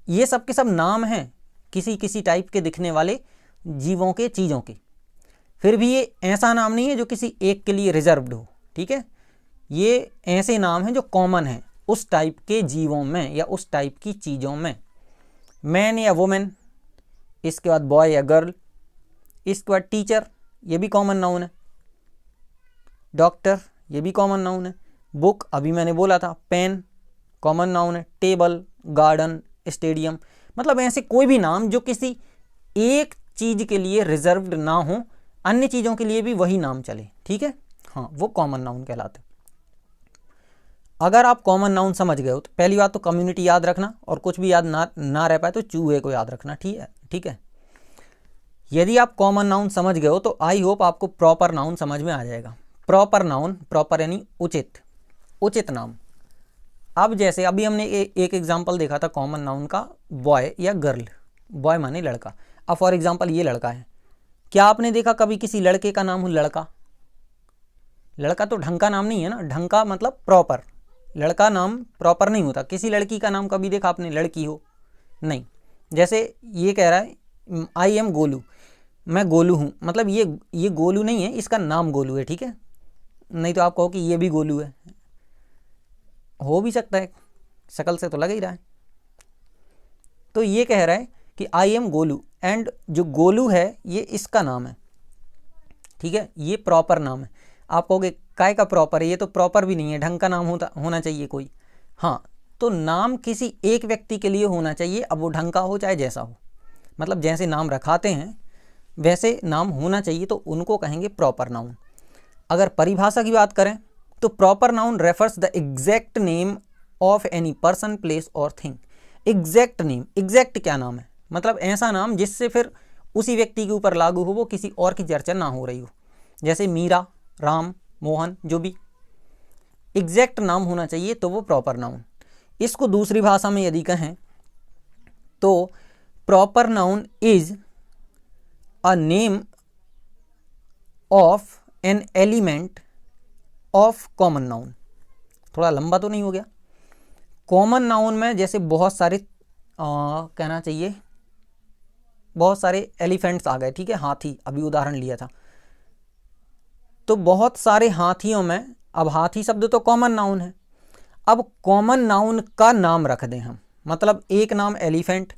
ये सब के सब नाम हैं किसी किसी टाइप के दिखने वाले जीवों के, चीज़ों के। फिर भी ये ऐसा नाम नहीं है जो किसी एक के लिए रिजर्व्ड हो, ठीक है। ये ऐसे नाम हैं जो कॉमन हैं उस टाइप के जीवों में या उस टाइप की चीज़ों में। मैन या वुमेन, इसके बाद बॉय या गर्ल, इसके बाद टीचर, ये भी कॉमन नाउन है। डॉक्टर, ये भी कॉमन नाउन है। बुक, अभी मैंने बोला था। पेन कॉमन नाउन है। टेबल, गार्डन, स्टेडियम, मतलब ऐसे कोई भी नाम जो किसी एक चीज़ के लिए रिजर्व्ड ना हो, अन्य चीज़ों के लिए भी वही नाम चले, ठीक है। हाँ, वो कॉमन नाउन कहलाते। अगर आप कॉमन नाउन समझ गए हो तो पहली बात तो कम्युनिटी याद रखना, और कुछ भी याद ना रह पाए तो चूहे को याद रखना, ठीक है। यदि आप कॉमन नाउन समझ गए हो तो आई होप आपको प्रॉपर नाउन समझ में आ जाएगा। प्रॉपर नाउन, प्रॉपर यानी उचित, उचित नाम। अब जैसे अभी हमने एक एग्जाम्पल देखा था कॉमन नाउन का, बॉय या गर्ल। बॉय माने लड़का। अब फॉर एग्जाम्पल ये लड़का है, क्या आपने देखा कभी किसी लड़के का नाम हो लड़का? लड़का तो ढंग का नाम नहीं है ना, ढंग का मतलब प्रॉपर। लड़का नाम प्रॉपर नहीं होता। किसी लड़की का नाम कभी देखा आपने लड़की हो? नहीं। जैसे ये कह रहा है आई एम गोलू, मैं गोलू हूँ, मतलब ये गोलू नहीं है, इसका नाम गोलू है, ठीक है। नहीं तो आप कहो कि ये भी गोलू है, हो भी सकता है, शक्ल से तो लग ही रहा है। तो ये कह रहा है कि आई एम गोलू, एंड जो गोलू है ये इसका नाम है, ठीक है, ये प्रॉपर नाम है। आप कहोगे काय का प्रॉपर है, ये तो प्रॉपर भी नहीं है, ढंग का नाम होना चाहिए कोई। हाँ, तो नाम किसी एक व्यक्ति के लिए होना चाहिए, अब वो ढंग का हो चाहे जैसा हो, मतलब जैसे नाम रखाते हैं वैसे नाम होना चाहिए, तो उनको कहेंगे प्रॉपर नाउन। अगर परिभाषा की बात करें तो proper noun refers the exact name of any person, place और थिंग। एग्जैक्ट नेम, एग्जैक्ट क्या नाम है, मतलब ऐसा नाम जिससे फिर उसी व्यक्ति के ऊपर लागू हो, वो किसी और की चर्चा ना हो रही हो। जैसे मीरा, राम, मोहन, जो भी एग्जैक्ट नाम होना चाहिए तो वो प्रॉपर नाउन। इसको दूसरी भाषा में यदि कहें तो proper noun is a name of an element of common noun. थोड़ा लंबा तो नहीं हो गया? कॉमन नाउन में जैसे बहुत सारे कहना चाहिए बहुत सारे एलिफेंट्स आ गए, ठीक है, हाथी, अभी उदाहरण लिया था, तो बहुत सारे हाथियों में, अब हाथी शब्द तो कॉमन नाउन है, अब कॉमन नाउन का नाम रख दें हम, मतलब एक नाम एलिफेंट,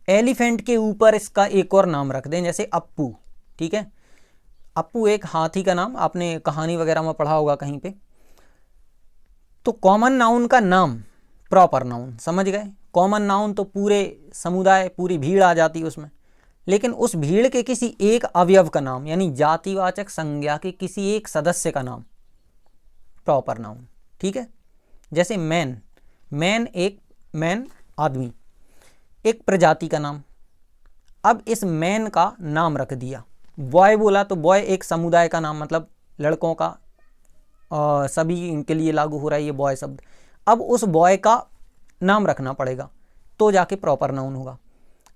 एलिफेंट के ऊपर इसका एक और नाम रख दें, जैसे अप्पू, ठीक है। अप्पू एक हाथी का नाम, आपने कहानी वगैरह में पढ़ा होगा कहीं पे। तो कॉमन नाउन का नाम प्रॉपर नाउन, समझ गए। कॉमन नाउन तो पूरे समुदाय, पूरी भीड़ आ जाती है उसमें, लेकिन उस भीड़ के किसी एक अवयव का नाम, यानी जातिवाचक संज्ञा के किसी एक सदस्य का नाम प्रॉपर नाउन, ठीक है। जैसे मैन, मैन आदमी, एक प्रजाति का नाम। अब इस मैन का नाम रख दिया, बॉय बोला तो बॉय एक समुदाय का नाम, मतलब लड़कों का, सभी इनके लिए लागू हो रहा है ये बॉय शब्द। अब उस बॉय का नाम रखना पड़ेगा तो जाके प्रॉपर नाउन होगा।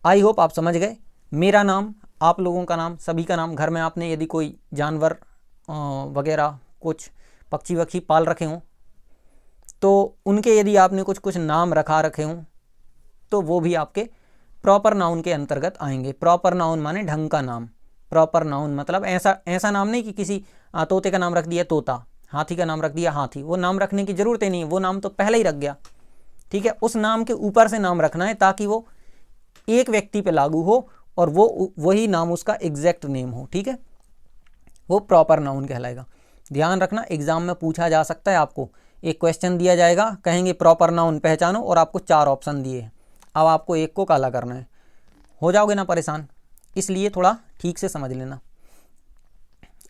आई होप आप समझ गए। मेरा नाम, आप लोगों का नाम, सभी का नाम, घर में आपने यदि कोई जानवर वगैरह कुछ पक्षी वक्षी पाल रखे हों तो उनके यदि आपने कुछ कुछ नाम रखे हों तो वो भी आपके प्रॉपर नाउन के अंतर्गत आएंगे। प्रॉपर नाउन माने ढंग का नाम। प्रॉपर नाउन मतलब ऐसा नाम नहीं कि किसी तोते का नाम रख दिया तोता, हाथी का नाम रख दिया हाथी, वो नाम रखने की ज़रूरत ही नहीं है, वो नाम तो पहले ही रख गया। ठीक है, उस नाम के ऊपर से नाम रखना है ताकि वो एक व्यक्ति पे लागू हो और वो वही नाम उसका एग्जैक्ट नेम हो। ठीक है, वो प्रॉपर नाउन कहलाएगा। ध्यान रखना, एग्जाम में पूछा जा सकता है, आपको एक क्वेश्चन दिया जाएगा, कहेंगे प्रॉपर नाउन पहचानो और आपको 4 ऑप्शन दिए हैं, अब आपको एक को काला करना है, हो जाओगे ना परेशान। इसलिए थोड़ा ठीक से समझ लेना,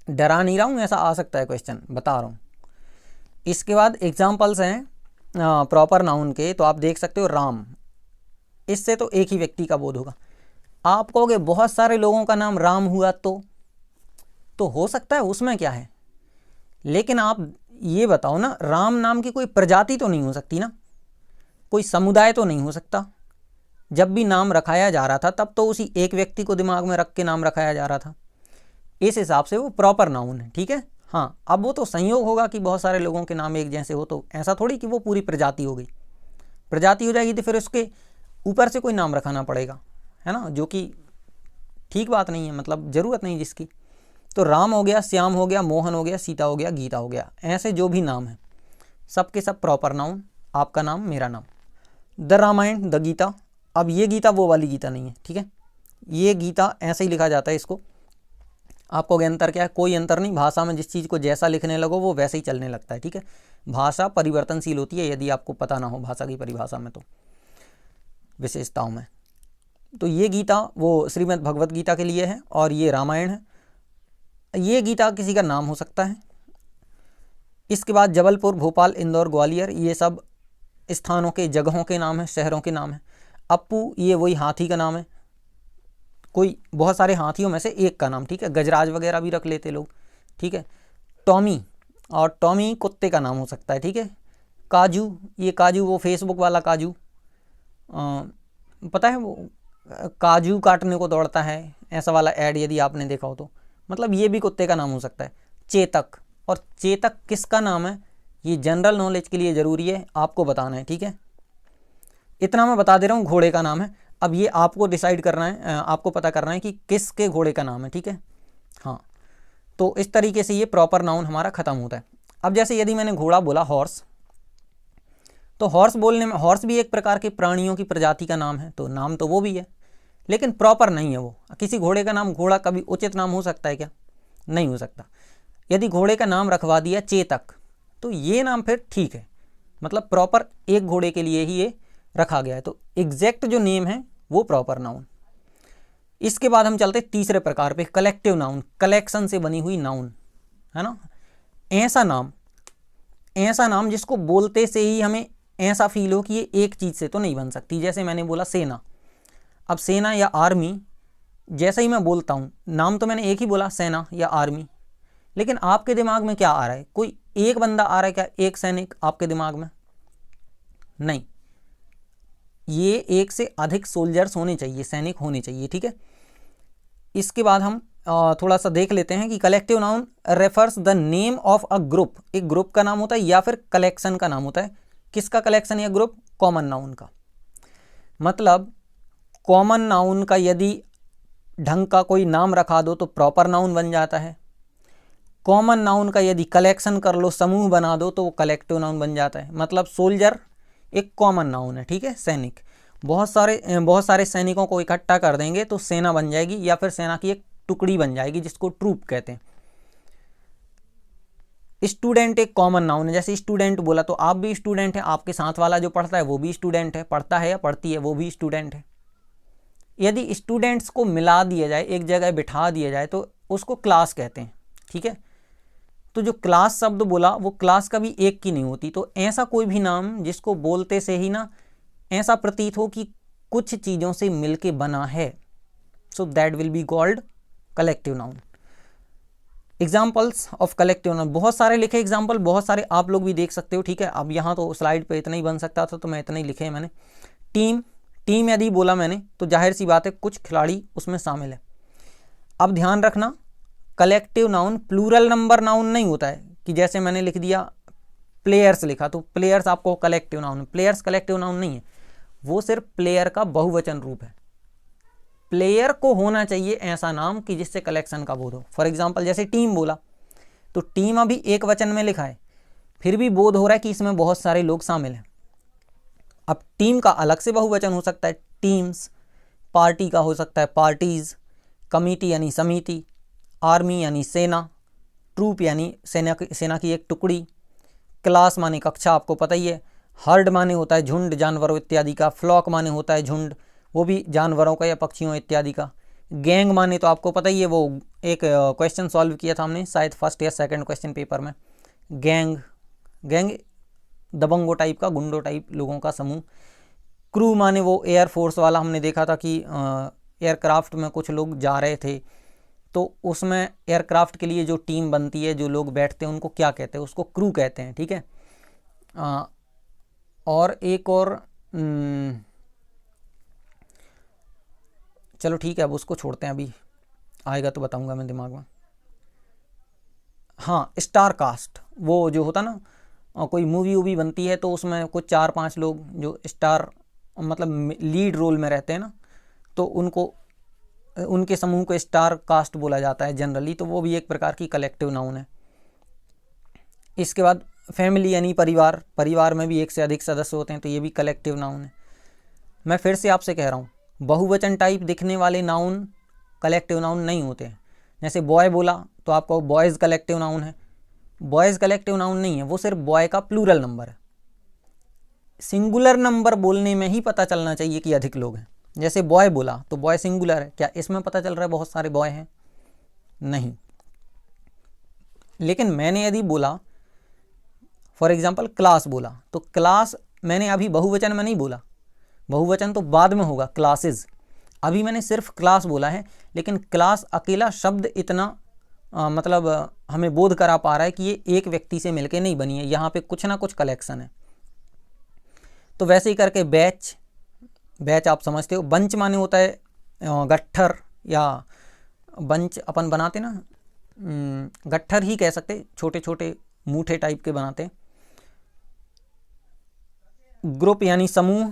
डरा नहीं रहा हूँ, ऐसा आ सकता है क्वेश्चन, बता रहा हूँ। इसके बाद एग्जाम्पल्स हैं प्रॉपर नाउन के, तो आप देख सकते हो राम, इससे तो एक ही व्यक्ति का बोध होगा। आप कहोगे बहुत सारे लोगों का नाम राम हुआ तो हो सकता है, उसमें क्या है, लेकिन आप ये बताओ ना, राम नाम की कोई प्रजाति तो नहीं हो सकती ना, कोई समुदाय तो नहीं हो सकता। जब भी नाम रखाया जा रहा था तब तो उसी एक व्यक्ति को दिमाग में रख के नाम रखाया जा रहा था, इस हिसाब से वो प्रॉपर नाउन है। ठीक है, हाँ, अब वो तो संयोग होगा कि बहुत सारे लोगों के नाम एक जैसे हो, तो ऐसा थोड़ी कि वो पूरी प्रजाति हो गई। प्रजाति हो जाएगी तो फिर उसके ऊपर से कोई नाम रखाना पड़ेगा, है ना, जो कि ठीक बात नहीं है, मतलब ज़रूरत नहीं जिसकी। तो राम हो गया, श्याम हो गया, मोहन हो गया, सीता हो गया, गीता हो गया, ऐसे जो भी नाम है सब के सब प्रॉपर नाउन। आपका नाम, मेरा नाम। द रामायण, द गीता, अब ये गीता वो वाली गीता नहीं है। ठीक है, ये गीता ऐसे ही लिखा जाता है इसको। आपको अंतर क्या है, कोई अंतर नहीं, भाषा में जिस चीज़ को जैसा लिखने लगो वो वैसे ही चलने लगता है। ठीक है, भाषा परिवर्तनशील होती है, यदि आपको पता ना हो भाषा की परिभाषा में तो विशेषताओं में। तो ये गीता वो श्रीमद् भगवत गीता के लिए है और ये रामायण है। ये गीता किसी का नाम हो सकता है। इसके बाद जबलपुर, भोपाल, इंदौर, ग्वालियर, ये सब स्थानों के, जगहों के नाम हैं, शहरों के नाम हैं। अप्पू, ये वही हाथी का नाम है, कोई बहुत सारे हाथियों में से एक का नाम। ठीक है, गजराज वगैरह भी रख लेते लोग। ठीक है, टॉमी, और टॉमी कुत्ते का नाम हो सकता है। ठीक है, काजू, ये काजू वो फेसबुक वाला काजू, पता है वो काजू काटने को दौड़ता है, ऐसा वाला ऐड यदि आपने देखा हो तो, मतलब ये भी कुत्ते का नाम हो सकता है। चेतक, और चेतक किसका नाम है ये जनरल नॉलेज के लिए ज़रूरी है, आपको बताना है। ठीक है, इतना मैं बता दे रहा हूँ, घोड़े का नाम है। अब ये आपको डिसाइड करना है, आपको पता करना है कि किसके घोड़े का नाम है। ठीक है, हाँ, तो इस तरीके से ये प्रॉपर नाउन हमारा ख़त्म होता है। अब जैसे यदि मैंने घोड़ा बोला, हॉर्स, तो हॉर्स बोलने में, हॉर्स भी एक प्रकार के प्राणियों की प्रजाति का नाम है, तो नाम तो वो भी है, लेकिन प्रॉपर नहीं है वो। किसी घोड़े का नाम घोड़ा कभी उचित नाम हो सकता है क्या? नहीं हो सकता। यदि घोड़े का नाम रखवा दिया चेतक, तो ये नाम फिर ठीक है, मतलब प्रॉपर एक घोड़े के लिए ही ये रखा गया है, तो एग्जैक्ट जो नेम है वो प्रॉपर नाउन। इसके बाद हम चलते तीसरे प्रकार पे, कलेक्टिव नाउन, कलेक्शन से बनी हुई नाउन, है ना। ऐसा नाम जिसको बोलते से ही हमें ऐसा फील हो कि ये एक चीज़ से तो नहीं बन सकती। जैसे मैंने बोला सेना, अब सेना या आर्मी, जैसे ही मैं बोलता हूँ, नाम तो मैंने एक ही बोला, सेना या आर्मी, लेकिन आपके दिमाग में क्या आ रहा है? कोई एक बंदा आ रहा है क्या, एक सैनिक आपके दिमाग में? नहीं, ये एक से अधिक सोल्जर्स होने चाहिए, सैनिक होने चाहिए। ठीक है, इसके बाद हम थोड़ा सा देख लेते हैं कि collective noun refers the name of a group, एक ग्रुप का नाम होता है या फिर कलेक्शन का नाम होता है। किसका कलेक्शन या ग्रुप? कॉमन नाउन का। मतलब कॉमन नाउन का यदि ढंग का कोई नाम रखा दो तो प्रॉपर नाउन बन जाता है। कॉमन नाउन का यदि कलेक्शन कर लो, समूह बना दो, तो वो कलेक्टिव नाउन बन जाता है। मतलब सोल्जर एक कॉमन नाउन है। ठीक है, सैनिक, बहुत सारे सैनिकों को इकट्ठा कर देंगे तो सेना बन जाएगी, या फिर सेना की एक टुकड़ी बन जाएगी जिसको ट्रूप कहते हैं। स्टूडेंट एक कॉमन नाउन है, जैसे स्टूडेंट बोला तो आप भी स्टूडेंट हैं, आपके साथ वाला जो पढ़ता है वो भी स्टूडेंट है, पढ़ता है या पढ़ती है वो भी स्टूडेंट है। यदि स्टूडेंट्स को मिला दिया जाए, एक जगह बिठा दिया जाए, तो उसको क्लास कहते हैं। ठीक है, तो जो क्लास शब्द बोला वो क्लास कभी एक की नहीं होती। तो ऐसा कोई भी नाम जिसको बोलते से ही ना ऐसा प्रतीत हो कि कुछ चीज़ों से मिलके बना है, so that will be called collective noun. Examples of collective noun, बहुत सारे लिखे एग्जाम्पल, बहुत सारे आप लोग भी देख सकते हो, ठीक है। अब यहाँ तो स्लाइड पे इतना ही बन सकता था तो मैं इतना ही लिखे हैं मैंने। टीम, टीम यदि बोला मैंने तो जाहिर सी बात है कुछ खिलाड़ी उसमें शामिल है। अब ध्यान रखना, collective noun plural number noun नहीं होता है कि जैसे मैंने लिख दिया प्लेयर्स लिखा तो प्लेयर्स आपको collective noun, players collective noun नहीं है, वो सिर्फ प्लेयर का बहुवचन रूप है। प्लेयर को होना चाहिए ऐसा नाम कि जिससे कलेक्शन का बोध हो। फॉर एग्जाम्पल जैसे टीम बोला तो टीम अभी एक वचन में लिखा है, फिर भी बोध हो रहा है कि इसमें बहुत सारे लोग शामिल हैं। अब टीम का अलग से बहुवचन हो सकता है टीम्स, पार्टी का हो सकता है पार्टीज, कमिटी यानी समिति, आर्मी यानी सेना, ट्रूप यानी सेना की एक टुकड़ी, क्लास माने कक्षा, आपको पता ही है, हर्ड माने होता है झुंड जानवरों इत्यादि का, फ्लॉक माने होता है झुंड, वो भी जानवरों का या पक्षियों इत्यादि का, गैंग माने तो आपको पता ही है, वो एक क्वेश्चन सॉल्व किया था हमने शायद फर्स्ट या सेकंड क्वेश्चन पेपर में, गैंग, गैंग दबंगो टाइप का, गुंडो टाइप लोगों का समूह। क्रू माने वो एयरफोर्स वाला, हमने देखा था कि एयरक्राफ्ट में कुछ लोग जा रहे थे तो उसमें एयरक्राफ्ट के लिए जो टीम बनती है, जो लोग बैठते हैं, उनको क्या कहते हैं, उसको क्रू कहते हैं, ठीक है। और एक और चलो ठीक है अब उसको छोड़ते हैं, अभी आएगा तो बताऊंगा मैं दिमाग में। हाँ, स्टार कास्ट, वो जो होता ना कोई मूवी वूवी बनती है तो उसमें कुछ 4-5 लोग जो स्टार मतलब लीड रोल में रहते हैं ना, तो उनको उनके समूह को स्टार कास्ट बोला जाता है जनरली, तो वो भी एक प्रकार की कलेक्टिव नाउन है। इसके बाद फैमिली यानी परिवार, परिवार में भी एक से अधिक सदस्य होते हैं तो ये भी कलेक्टिव नाउन है। मैं फिर से आपसे कह रहा हूँ, बहुवचन टाइप दिखने वाले नाउन कलेक्टिव नाउन नहीं होते हैं। जैसे बॉय बोला तो आपको बॉयज़ कलेक्टिव नाउन है, बॉयज़ कलेक्टिव नाउन नहीं है, वो सिर्फ बॉय का प्लूरल नंबर है। सिंगुलर नंबर बोलने में ही पता चलना चाहिए कि अधिक लोग हैं। जैसे बॉय बोला तो बॉय सिंगुलर है, क्या इसमें पता चल रहा है बहुत सारे बॉय हैं? नहीं। लेकिन मैंने यदि बोला फॉर एग्जांपल क्लास बोला तो क्लास मैंने अभी बहुवचन में नहीं बोला, बहुवचन तो बाद में होगा क्लासेस, अभी मैंने सिर्फ क्लास बोला है। लेकिन क्लास अकेला शब्द इतना मतलब हमें बोध करा पा रहा है कि ये एक व्यक्ति से मिलके नहीं बनी है, यहाँ पे कुछ ना कुछ कलेक्शन है। तो वैसे ही करके बैच, बैच आप समझते हो, बंच माने होता है गट्ठर, या बंच अपन बनाते ना, गट्ठर ही कह सकते, छोटे छोटे मूठे टाइप के बनाते। ग्रुप यानी समूह,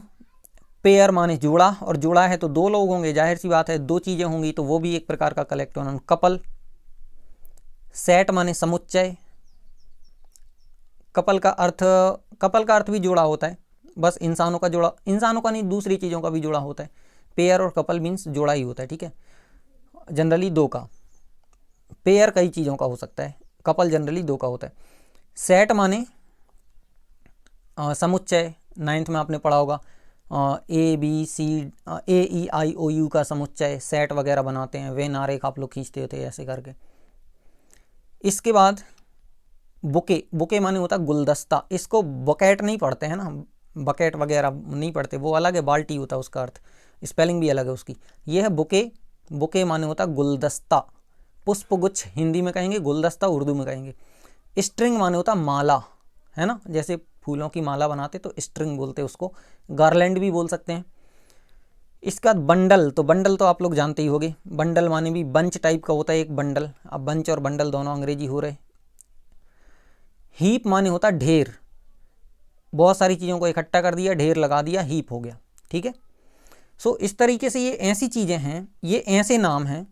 पेयर माने जोड़ा, और जोड़ा है तो दो लोग होंगे, जाहिर सी बात है दो चीज़ें होंगी तो वो भी एक प्रकार का कलेक्टिव नाउन। कपल, सेट माने समुच्चय, कपल का अर्थ भी जोड़ा होता है, बस इंसानों का जोड़ा, इंसानों का नहीं दूसरी चीज़ों का भी जोड़ा होता है। पेयर और कपल मीन्स जोड़ा ही होता है, ठीक है, जनरली दो का, पेयर कई चीज़ों का हो सकता है, कपल जनरली दो का होता है। सेट माने समुच्चय, 9th में आपने पढ़ा होगा ABCDEFGH का समुच्चय, सेट वगैरह बनाते हैं, वे नारे आप लोग खींचते होते ऐसे करके। इसके बाद बुके, बुके माने होता गुलदस्ता, इसको बकेट नहीं पढ़ते हैं ना, बकेट वगैरह नहीं पढ़ते, वो अलग है, बाल्टी होता है उसका अर्थ, स्पेलिंग भी अलग है उसकी। ये है बुके, बुके माने होता गुलदस्ता, पुष्पगुच्छ हिंदी में कहेंगे, गुलदस्ता उर्दू में कहेंगे। स्ट्रिंग माने होता माला, है ना, जैसे फूलों की माला बनाते तो स्ट्रिंग बोलते उसको, गार्लैंड भी बोल सकते हैं। इसके बाद बंडल, तो बंडल तो आप लोग जानते ही होंगे, बंडल माने भी बंच टाइप का होता है एक बंडल, अब बंच और बंडल दोनों अंग्रेजी हो रहे। हीप माने होता ढेर, बहुत सारी चीज़ों को इकट्ठा कर दिया, ढेर लगा दिया, हीप हो गया, ठीक है। सो इस तरीके से ये ऐसी चीज़ें हैं, ये ऐसे नाम हैं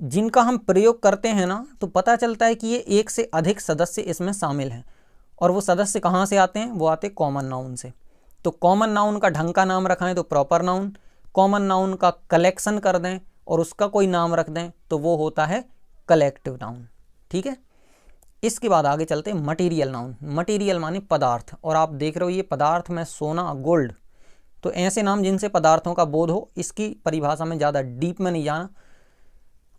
जिनका हम प्रयोग करते हैं ना तो पता चलता है कि ये एक से अधिक सदस्य इसमें शामिल हैं। और वो सदस्य कहाँ से आते हैं? वो आते कॉमन नाउन से। तो कॉमन नाउन का ढंग का नाम रखाएं तो प्रॉपर नाउन, कॉमन नाउन का कलेक्शन कर दें और उसका कोई नाम रख दें तो वो होता है कलेक्टिव नाउन, ठीक है। इसके बाद आगे चलते हैं मटेरियल नाउन। मटेरियल माने पदार्थ, और आप देख रहे हो ये पदार्थ में सोना, गोल्ड, तो ऐसे नाम जिनसे पदार्थों का बोध हो। इसकी परिभाषा में ज़्यादा डीप में नहीं जाना।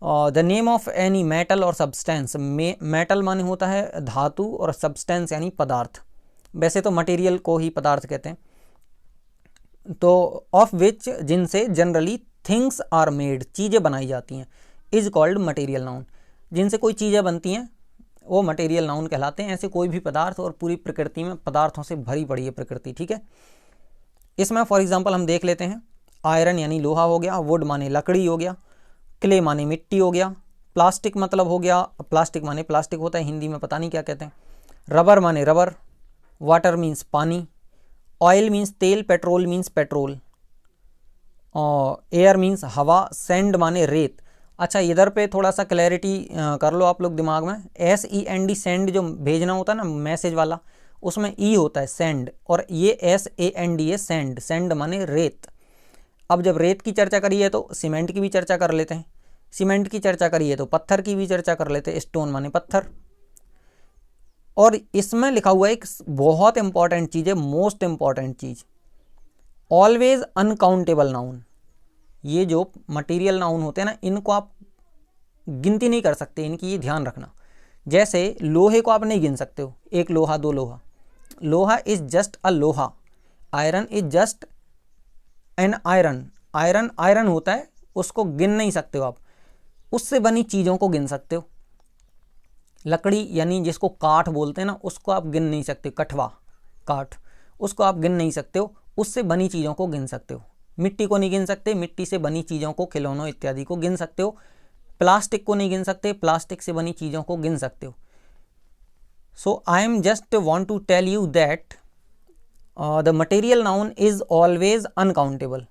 The name of any metal और सब्सटेंस, मेटल माने होता है धातु और सब्सटेंस यानी पदार्थ, वैसे तो मटेरियल को ही पदार्थ कहते हैं। तो ऑफ विच, जिनसे जनरली थिंग्स आर मेड, चीज़ें बनाई जाती हैं, इज कॉल्ड मटेरियल नाउन। जिनसे कोई चीज़ें बनती हैं वो मटेरियल नाउन कहलाते हैं। ऐसे कोई भी पदार्थ, और पूरी प्रकृति में पदार्थों से भरी पड़ी है प्रकृति, ठीक है। इसमें फॉर एग्जांपल हम देख लेते हैं, आयरन यानी लोहा हो गया, वुड माने लकड़ी हो गया, क्ले माने मिट्टी हो गया, प्लास्टिक मतलब हो गया, प्लास्टिक माने प्लास्टिक होता है, हिंदी में पता नहीं क्या कहते हैं, रबर माने रबर, वाटर मीन्स पानी, ऑयल मीन्स तेल, पेट्रोल मीन्स पेट्रोल, और एयर मीन्स हवा, सैंड माने रेत। अच्छा, इधर पे थोड़ा सा क्लैरिटी कर लो आप लोग दिमाग में। SEND सेंड जो भेजना होता है ना मैसेज वाला, उसमें ई होता है सेंड, और ये SAND है सेंड, सेंड माने रेत। अब जब रेत की चर्चा करी है तो सीमेंट की भी चर्चा कर लेते हैं, सीमेंट की चर्चा करी है तो पत्थर की भी चर्चा कर लेते हैं, स्टोन माने पत्थर। और इसमें लिखा हुआ एक बहुत इंपॉर्टेंट चीज़ है, मोस्ट इंपॉर्टेंट चीज़, ऑलवेज अनकाउंटेबल नाउन। ये जो मटेरियल नाउन होते हैं ना, इनको आप गिनती नहीं कर सकते, इनकी ये ध्यान रखना। जैसे लोहे को आप नहीं गिन सकते हो, एक लोहा, दो लोहा, लोहा इज जस्ट अ लोहा, iron is just an iron, iron iron होता है, उसको गिन नहीं सकते हो आप। उससे बनी चीज़ों को गिन सकते हो। लकड़ी यानी जिसको काठ बोलते हैं ना, उसको आप गिन नहीं सकते, कठवा काठ, उसको आप गिन नहीं सकते हो। उससे बनी चीज़ों को गिन सकते हो। मिट्टी को नहीं गिन सकते, मिट्टी से बनी चीज़ों को, खिलौनों इत्यादि को गिन सकते हो। प्लास्टिक को नहीं गिन सकते, प्लास्टिक से बनी चीज़ों को गिन सकते हो। So I am just want to tell you that the material noun is always uncountable.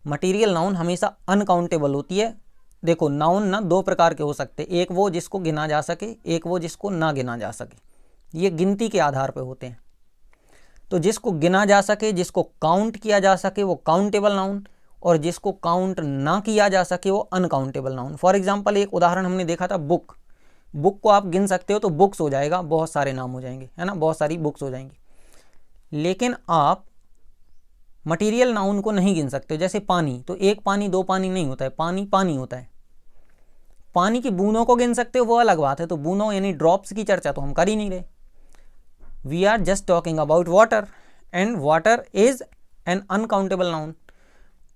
Material noun हमेशा अनकाउंटेबल होती है। देखो, नाउन ना दो प्रकार के हो सकते, एक वो जिसको गिना जा सके, एक वो जिसको ना गिना जा सके। ये गिनती के आधार पर होते हैं। तो जिसको गिना जा सके, जिसको काउंट किया जा सके, वो काउंटेबल नाउन, और जिसको काउंट ना किया जा सके वो अनकाउंटेबल नाउन। फॉर एग्जांपल एक उदाहरण हमने देखा था, बुक। बुक को आप गिन सकते हो तो बुक्स हो जाएगा, बहुत सारे नाम हो जाएंगे, है ना, बहुत सारी बुक्स हो जाएंगी। लेकिन आप मटेरियल नाउन को नहीं गिन सकते। जैसे पानी, तो एक पानी दो पानी नहीं होता है, पानी पानी होता है। पानी की बूंदों को गिन सकते हो, वो अलग बात है। तो बूंदों यानी ड्रॉप्स की चर्चा तो हम कर ही नहीं रहे। We are just talking about water, and water is an uncountable noun.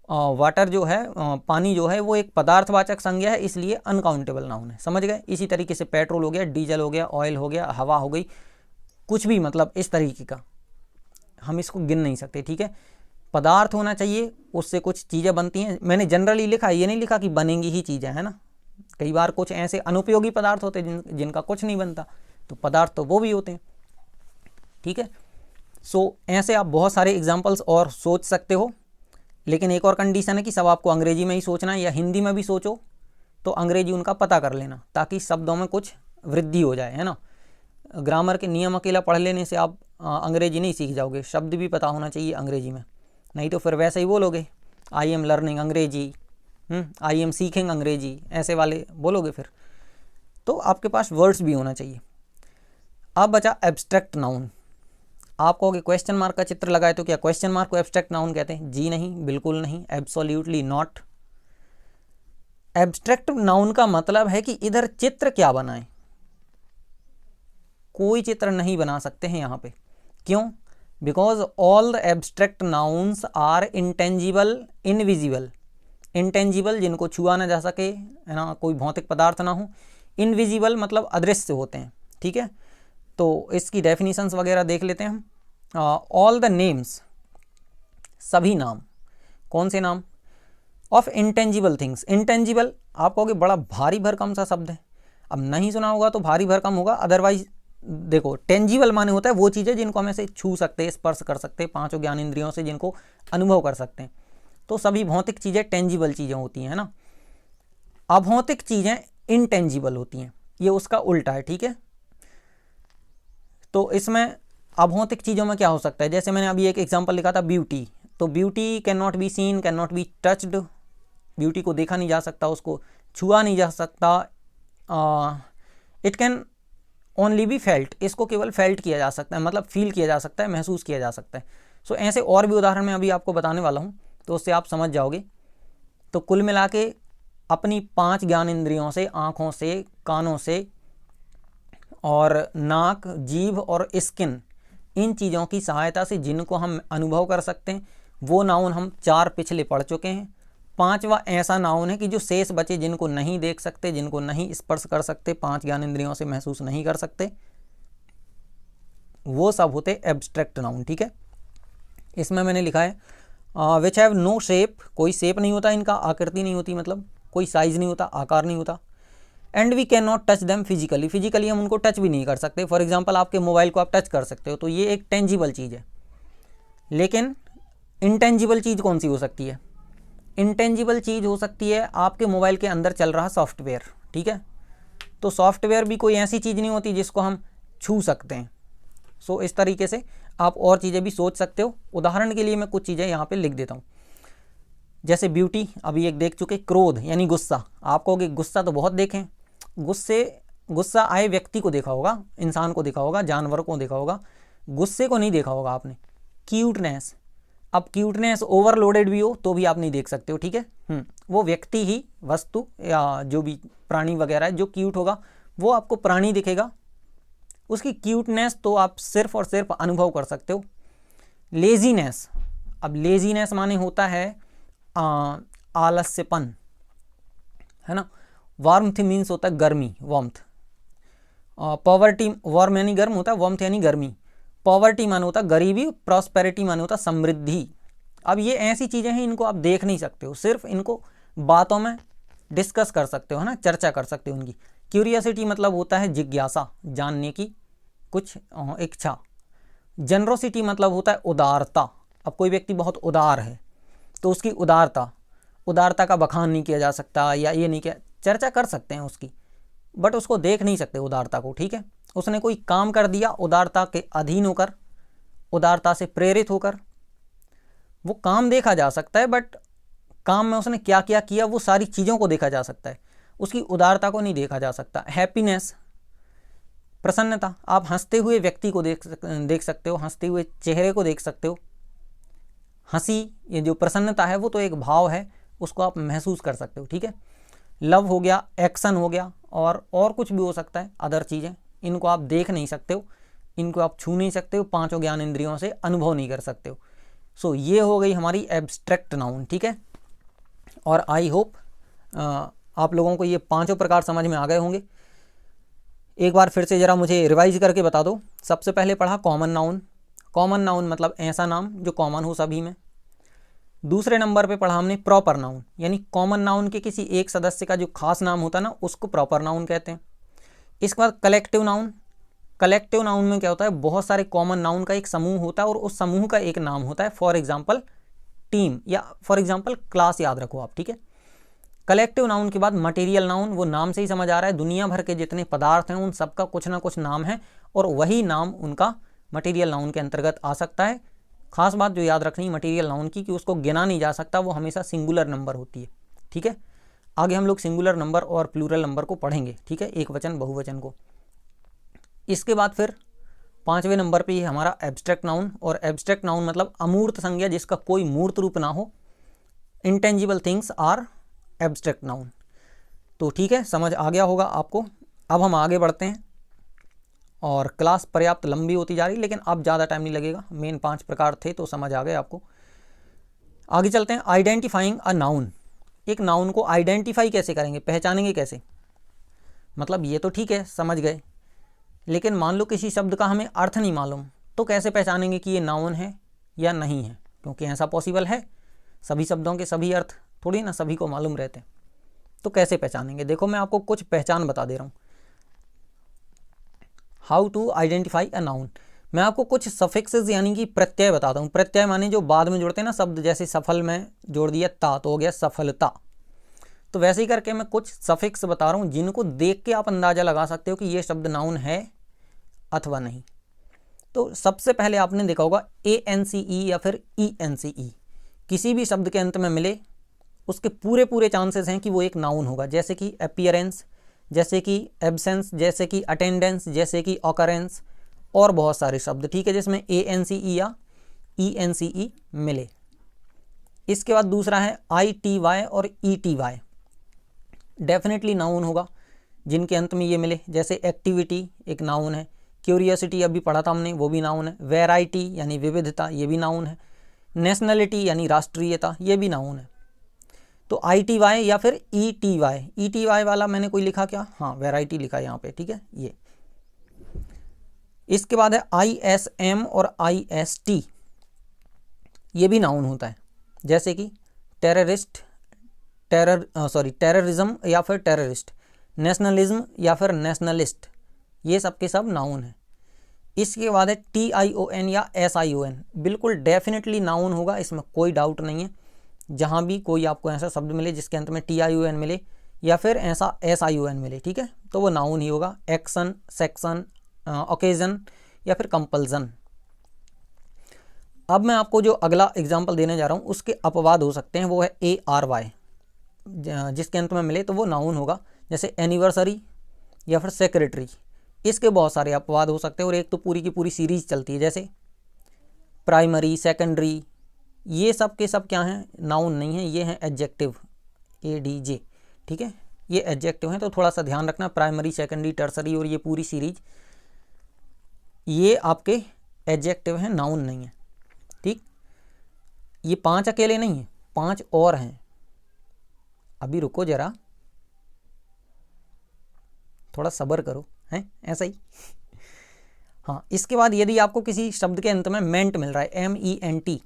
Water जो है, पानी जो है, वो एक पदार्थवाचक संज्ञा है, इसलिए अनकाउंटेबल नाउन है। समझ गए। इसी तरीके से पेट्रोल हो गया, डीजल हो गया, ऑयल हो गया, हवा हो गई, कुछ भी मतलब इस तरीके का, हम इसको गिन नहीं सकते, ठीक है। पदार्थ होना चाहिए, उससे कुछ चीज़ें बनती हैं। मैंने जनरली लिखा, ये नहीं लिखा कि बनेंगी ही चीज़ें, है ना। कई बार कुछ ऐसे अनुपयोगी पदार्थ होते हैं जिनका कुछ नहीं बनता, तो पदार्थ तो वो भी होते हैं, ठीक है। सो ऐसे आप बहुत सारे एग्जाम्पल्स और सोच सकते हो। लेकिन एक और कंडीशन है कि सब आपको अंग्रेजी में ही सोचना है, या हिंदी में भी सोचो तो अंग्रेजी उनका पता कर लेना, ताकि शब्दों में कुछ वृद्धि हो जाए, है ना। ग्रामर के नियम अकेला पढ़ लेने से आप अंग्रेजी नहीं सीख जाओगे, शब्द भी पता होना चाहिए अंग्रेजी में, नहीं तो फिर वैसे ही बोलोगे, आई एम लर्निंग अंग्रेजी, आई एम सीखिंग अंग्रेजी, ऐसे वाले बोलोगे फिर। तो आपके पास वर्ड्स भी होना चाहिए। अब बचा एब्स्ट्रैक्ट नाउन। आप कहोगे क्वेश्चन मार्क का चित्र लगाए तो क्या क्वेश्चन मार्क को एब्स्ट्रैक्ट नाउन कहते हैं? जी नहीं, बिल्कुल नहीं, एब्सोल्युटली नॉट। एब्स्ट्रैक्ट नाउन का मतलब है कि इधर चित्र क्या बनाए, कोई चित्र नहीं बना सकते हैं यहाँ पे। क्यों? Because all the abstract nouns are intangible, invisible. Intangible जिनको छुआ ना जा सके, है ना, कोई भौतिक पदार्थ ना हो। इनविजिबल मतलब अदृश्य होते हैं, ठीक है। तो इसकी डेफिनेशंस वगैरह देख लेते हैं हम। ऑल द नेम्स, सभी नाम। कौन से नाम? Of intangible things. इंटेंजिबल आप कहोगे बड़ा भारी भरकम सा शब्द है, अब नहीं सुना होगा तो भारी भरकम होगा। अदरवाइज देखो, टेंजिबल माने होता है वो चीज़ें जिनको हम ऐसे छू सकते हैं, स्पर्श कर सकते हैं, पांचों ज्ञान इंद्रियों से जिनको अनुभव कर सकते हैं। तो सभी भौतिक चीज़ें टेंजिबल चीज़ें होती हैं, है ना। अभौतिक चीज़ें इनटेंजिबल होती हैं, ये उसका उल्टा है, ठीक है। तो इसमें अभौतिक चीज़ों में क्या हो सकता है, जैसे मैंने अभी एक एग्जांपल लिखा था, ब्यूटी। तो beauty can not be seen, can not be touched. Beauty को देखा नहीं जा सकता, उसको छुआ नहीं जा सकता। It can only be felt, इसको केवल फेल्ट किया जा सकता है, मतलब फील किया जा सकता है, महसूस किया जा सकता है। सो ऐसे और भी उदाहरण मैं अभी आपको बताने वाला हूँ, तो उससे आप समझ जाओगे। तो कुल मिला के अपनी 5 ज्ञान इंद्रियों से, आँखों से, कानों से, और नाक, जीभ और स्किन, इन चीज़ों की सहायता से जिनको हम अनुभव कर सकते हैं, वो नाउन हम 4 पिछले पढ़ चुके हैं। पांचवा ऐसा नाउन है कि जो शेष बचे, जिनको नहीं देख सकते, जिनको नहीं स्पर्श कर सकते, 5 ज्ञानेंद्रियों से महसूस नहीं कर सकते, वो सब होते एब्स्ट्रैक्ट नाउन। ठीक है, इसमें मैंने लिखा है विच हैव नो शेप, कोई शेप नहीं होता इनका, आकृति नहीं होती, मतलब कोई साइज नहीं होता, आकार नहीं होता। And we can not touch them physically, physically हम उनको टच भी नहीं कर सकते। फॉर एग्जाम्पल आपके मोबाइल को आप टच कर सकते हो, तो ये एक टेंजिबल चीज़ है। लेकिन इंटेंजिबल चीज़ कौन सी हो सकती है? इंटेंजिबल चीज़ हो सकती है आपके मोबाइल के अंदर चल रहा सॉफ्टवेयर। ठीक है, तो सॉफ्टवेयर भी कोई ऐसी चीज़ नहीं होती जिसको हम छू सकते हैं। सो इस तरीके से आप और चीज़ें भी सोच सकते हो। उदाहरण के लिए मैं कुछ चीज़ें यहाँ पे लिख देता हूँ, जैसे ब्यूटी अभी एक देख चुके, क्रोध यानी गुस्सा। आप कहोगे गुस्सा तो बहुत देखें, गुस्सा आए व्यक्ति को देखा होगा, इंसान को देखा होगा, जानवर को देखा होगा, गुस्से को नहीं देखा होगा आपने। क्यूटनेस, अब क्यूटनेस ओवरलोडेड भी हो तो भी आप नहीं देख सकते हो। ठीक है, वो व्यक्ति ही, वस्तु या जो भी प्राणी वगैरह है, जो क्यूट होगा वो आपको प्राणी दिखेगा, उसकी क्यूटनेस तो आप सिर्फ और सिर्फ अनुभव कर सकते हो। लेजीनेस, अब लेजीनेस माने होता है आलस्यपन, है ना। वार्मथ मीन्स होता है गर्मी, वार्मथ। पॉवर्टी, वार्म यानी गर्म होता है, वार्मथ यानी गर्मी। पॉवर्टी माने होता है गरीबी, प्रॉस्पेरिटी माने होता है समृद्धि। अब ये ऐसी चीज़ें हैं, इनको आप देख नहीं सकते हो, सिर्फ इनको बातों में डिस्कस कर सकते हो, है ना, चर्चा कर सकते हो उनकी। क्यूरियोसिटी मतलब होता है जिज्ञासा, जानने की कुछ इच्छा। जनरोसिटी मतलब होता है उदारता। अब कोई व्यक्ति बहुत उदार है तो उसकी उदारता का बखान नहीं किया जा सकता, या ये नहीं किया, चर्चा कर सकते हैं उसकी, बट उसको देख नहीं सकते उदारता को। ठीक है, उसने कोई काम कर दिया उदारता के अधीन होकर, उदारता से प्रेरित होकर, वो काम देखा जा सकता है, बट काम में उसने क्या क्या किया वो सारी चीज़ों को देखा जा सकता है, उसकी उदारता को नहीं देखा जा सकता। हैप्पीनेस, प्रसन्नता, आप हंसते हुए व्यक्ति को देख सकते हो, हंसते हुए चेहरे को देख सकते हो। हंसी, ये जो प्रसन्नता है वो तो एक भाव है, उसको आप महसूस कर सकते हो। ठीक है, लव हो गया, एक्शन हो गया, और कुछ भी हो सकता है, अदर चीज़ें, इनको आप देख नहीं सकते हो, इनको आप छू नहीं सकते हो, 5 ज्ञान इंद्रियों से अनुभव नहीं कर सकते हो। सो ये हो गई हमारी एब्स्ट्रैक्ट नाउन। ठीक है, और आई होप आप लोगों को ये 5 प्रकार समझ में आ गए होंगे। एक बार फिर से ज़रा मुझे रिवाइज करके बता दो। सबसे पहले पढ़ा कॉमन नाउन। कॉमन नाउन मतलब ऐसा नाम जो कॉमन हो सभी में। दूसरे नंबर पे पढ़ा हमने प्रॉपर नाउन, यानी कॉमन नाउन के किसी एक सदस्य का जो खास नाम होता है ना, उसको प्रॉपर नाउन कहते हैं। इसके बाद कलेक्टिव नाउन। कलेक्टिव नाउन में क्या होता है, बहुत सारे कॉमन नाउन का एक समूह होता है और उस समूह का एक नाम होता है। फॉर एग्जाम्पल टीम, या फॉर एग्जाम्पल क्लास, याद रखो आप। ठीक है, कलेक्टिव नाउन के बाद मटेरियल नाउन, वो नाम से ही समझ आ रहा है, दुनिया भर के जितने पदार्थ हैं उन सबका कुछ ना कुछ नाम है, और वही नाम उनका मटेरियल नाउन के अंतर्गत आ सकता है। खास बात जो याद रखनी मटेरियल नाउन की, कि उसको गिना नहीं जा सकता, वो हमेशा सिंगुलर नंबर होती है। ठीक है, आगे हम लोग सिंगुलर नंबर और प्लूरल नंबर को पढ़ेंगे। ठीक है, एक वचन बहुवचन को। इसके बाद फिर 5वें नंबर पे ही हमारा एब्स्ट्रैक्ट नाउन, और एब्स्ट्रैक्ट नाउन मतलब अमूर्त संज्ञा जिसका कोई मूर्त रूप ना हो। Intangible things are abstract noun. तो ठीक है, समझ आ गया होगा आपको। अब हम आगे बढ़ते हैं, और क्लास पर्याप्त लंबी होती जा रही, लेकिन अब ज़्यादा टाइम नहीं लगेगा। मेन 5 प्रकार थे तो समझ आ गए आपको। आगे चलते हैं, आइडेंटिफाइंग अ नाउन। एक नाउन को आइडेंटिफाई कैसे करेंगे, पहचानेंगे कैसे? मतलब ये तो ठीक है, समझ गए, लेकिन मान लो किसी शब्द का हमें अर्थ नहीं मालूम, तो कैसे पहचानेंगे कि ये नाउन है या नहीं है? क्योंकि ऐसा पॉसिबल है, सभी शब्दों के सभी अर्थ थोड़ी ना सभी को मालूम रहते, तो कैसे पहचानेंगे? देखो मैं आपको कुछ पहचान बता दे रहा हूँ। How to identify a noun. मैं आपको कुछ सफिक्सेस यानी कि प्रत्यय बताता हूँ। प्रत्यय माने जो बाद में जुड़ते हैं ना शब्द, जैसे सफल में जोड़ दिया ता तो हो गया सफलता। तो वैसे ही करके मैं कुछ सफिक्स बता रहा हूँ जिनको देख के आप अंदाज़ा लगा सकते हो कि ये शब्द नाउन है अथवा नहीं। तो सबसे पहले आपने देखा होगा ANCE या फिर ENCE, किसी भी शब्द के अंत में मिले उसके पूरे पूरे चांसेस हैं कि वो एक नाउन होगा। जैसे कि अपीयरेंस, जैसे कि एब्सेंस, जैसे कि अटेंडेंस, जैसे कि ऑकरेंस, और बहुत सारे शब्द। ठीक है, जिसमें ANCE या ENCE मिले। इसके बाद दूसरा है ITY और ETY, डेफिनेटली नाउन होगा जिनके अंत में ये मिले। जैसे एक्टिविटी एक नाउन है, क्यूरियोसिटी अभी पढ़ा था हमने, वो भी नाउन है। वैरायटी यानी विविधता, ये भी नाउन है। नेशनलिटी यानी राष्ट्रीयता, ये भी नाउन है। तो ITY या फिर ETY, ETY वाला मैंने कोई लिखा क्या, हाँ वैरायटी लिखा यहाँ पे, ठीक है ये। इसके बाद है ISM और IST, ये भी नाउन होता है, जैसे कि टेररिज्म या फिर टेररिस्ट, नेशनलिज्म या फिर नेशनलिस्ट, ये सब के सब नाउन है। इसके बाद है TION या SION, बिल्कुल डेफिनेटली नाउन होगा, इसमें कोई डाउट नहीं है। जहाँ भी कोई आपको ऐसा शब्द मिले जिसके अंत में TION मिले या फिर ऐसा SION मिले, ठीक है, तो वो नाउन ही होगा। एक्शन, सेक्शन, ओकेजन या फिर कंपल्सन। अब मैं आपको जो अगला एग्जाम्पल देने जा रहा हूँ उसके अपवाद हो सकते हैं, वो है ARY, जिसके अंत में मिले तो वो नाउन होगा, जैसे एनिवर्सरी या फिर सेक्रेटरी। इसके बहुत सारे अपवाद हो सकते हैं, और एक तो पूरी की पूरी सीरीज चलती है, जैसे प्राइमरी, सेकेंडरी, ये सब के सब क्या हैं, नाउन नहीं है, ये हैं एडजेक्टिव, ADJ, ठीक है, ये एडजेक्टिव हैं। तो थोड़ा सा ध्यान रखना, प्राइमरी, सेकेंडरी, टर्सरी और ये पूरी सीरीज, ये आपके एडजेक्टिव हैं, नाउन नहीं है, ठीक। ये 5 अकेले नहीं हैं, 5 और हैं, अभी रुको जरा, थोड़ा सब्र करो, हैं ऐसा ही। हाँ, इसके बाद यदि आपको किसी शब्द के अंत में मेंट मिल रहा है, MENT,